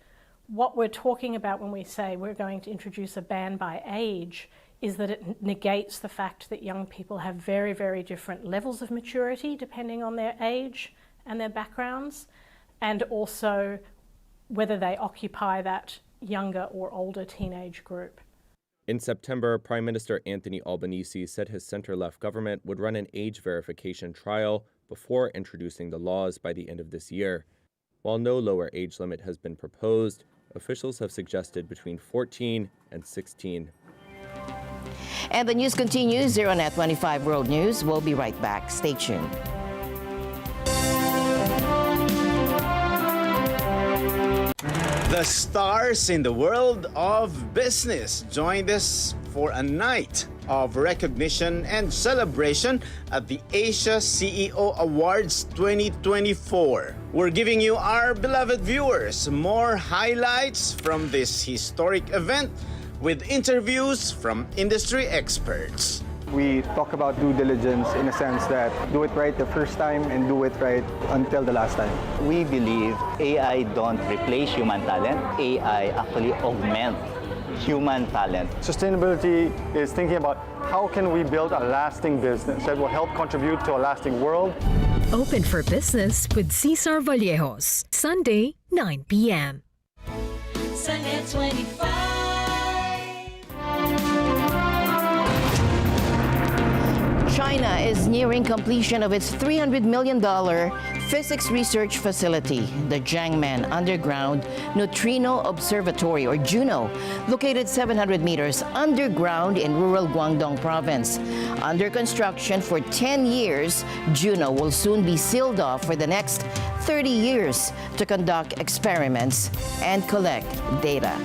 Speaker 22: what we're talking about when we say we're going to introduce a ban by age is that it negates the fact that young people have very, very different levels of maturity depending on their age and their backgrounds, and also whether they occupy that younger or older teenage group.
Speaker 8: In September, Prime Minister Anthony Albanese said his center-left government would run an age verification trial before introducing the laws by the end of this year. While no lower age limit has been proposed, officials have suggested between 14 and 16.
Speaker 7: And the news continues here on NET25 World News. We'll be right back. Stay tuned.
Speaker 23: The stars in the world of business joined us for a night of recognition and celebration at the Asia CEO Awards 2024. We're giving you, our beloved viewers, more highlights from this historic event with interviews from industry experts.
Speaker 24: We talk about due diligence in a sense that do it right the first time and do it right until the last time.
Speaker 25: We believe AI don't replace human talent. AI actually augment human talent.
Speaker 24: Sustainability is thinking about how can we build a lasting business that will help contribute to a lasting world.
Speaker 27: Open for Business with Cesar Vallejos, Sunday, 9 p.m.
Speaker 28: Sa NET25.
Speaker 7: China is nearing completion of its $300 million physics research facility, the Jiangmen Underground Neutrino Observatory, or JUNO, located 700 meters underground in rural Guangdong province. Under construction for 10 years, JUNO will soon be sealed off for the next 30 years to conduct experiments and collect data.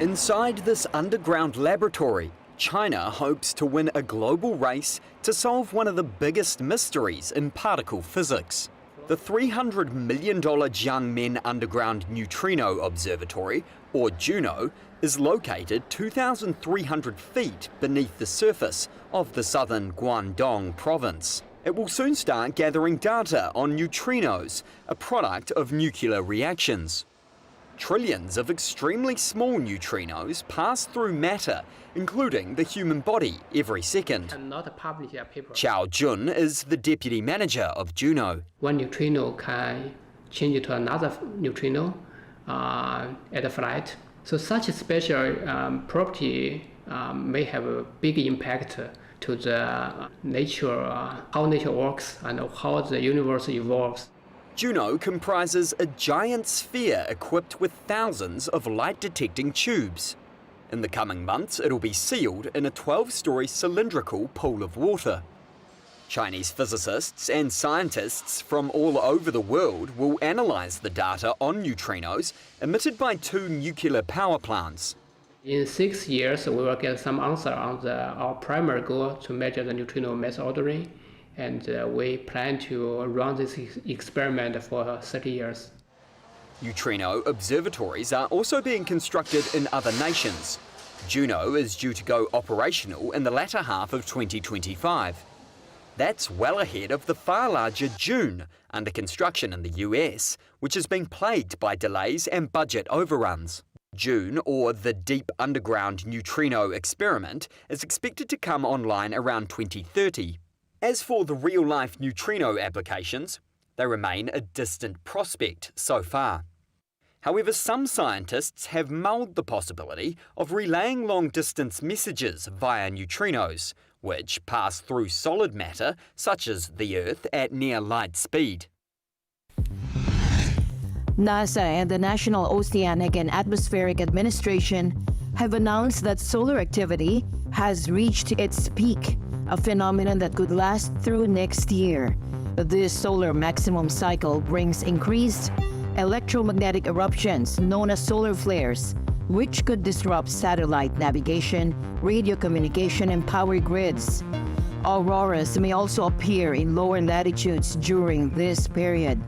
Speaker 1: Inside this underground laboratory, China hopes to win a global race to solve one of the biggest mysteries in particle physics. The $300 million Jiangmen Underground Neutrino Observatory, or JUNO, is located 2,300 feet beneath the surface of the southern Guangdong province. It will soon start gathering data on neutrinos, a product of nuclear reactions. Trillions of extremely small neutrinos pass through matter, including the human body, every second. Chao Jun is the deputy manager of JUNO.
Speaker 2: One neutrino can change to another neutrino at a flight. So such a special property may have a big impact to the nature, how nature works and how the universe evolves.
Speaker 1: JUNO comprises a giant sphere equipped with thousands of light-detecting tubes. In the coming months, it'll be sealed in a 12-story cylindrical pool of water. Chinese physicists and scientists from all over the world will analyze the data on neutrinos emitted by 2 nuclear power plants.
Speaker 2: In 6 years, we will get some answer on our primary goal to measure the neutrino mass ordering. And we plan to run this experiment for 30 years.
Speaker 1: Neutrino observatories are also being constructed in other nations. JUNO is due to go operational in the latter half of 2025. That's well ahead of the far larger JUNE, under construction in the US, which has been plagued by delays and budget overruns. JUNE, or the Deep Underground Neutrino Experiment, is expected to come online around 2030. As for the real-life neutrino applications, they remain a distant prospect so far. However, some scientists have mulled the possibility of relaying long-distance messages via neutrinos, which pass through solid matter such as the Earth at near light speed.
Speaker 16: NASA and the National Oceanic and Atmospheric Administration have announced that solar activity has reached its peak, a phenomenon that could last through next year. This solar maximum cycle brings increased electromagnetic eruptions known as solar flares, which could disrupt satellite navigation, radio communication, and power grids. Auroras may also appear in lower latitudes during this period.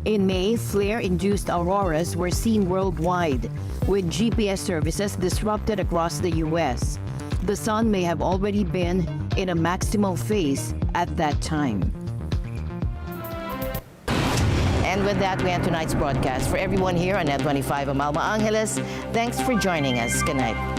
Speaker 16: In May, flare-induced auroras were seen worldwide, with GPS services disrupted across the U.S. The sun may have already been in a maximal phase at that time.
Speaker 7: And with that, we end tonight's broadcast. For everyone here on NET25, I'm Alma Angeles. Thanks for joining us. Good night.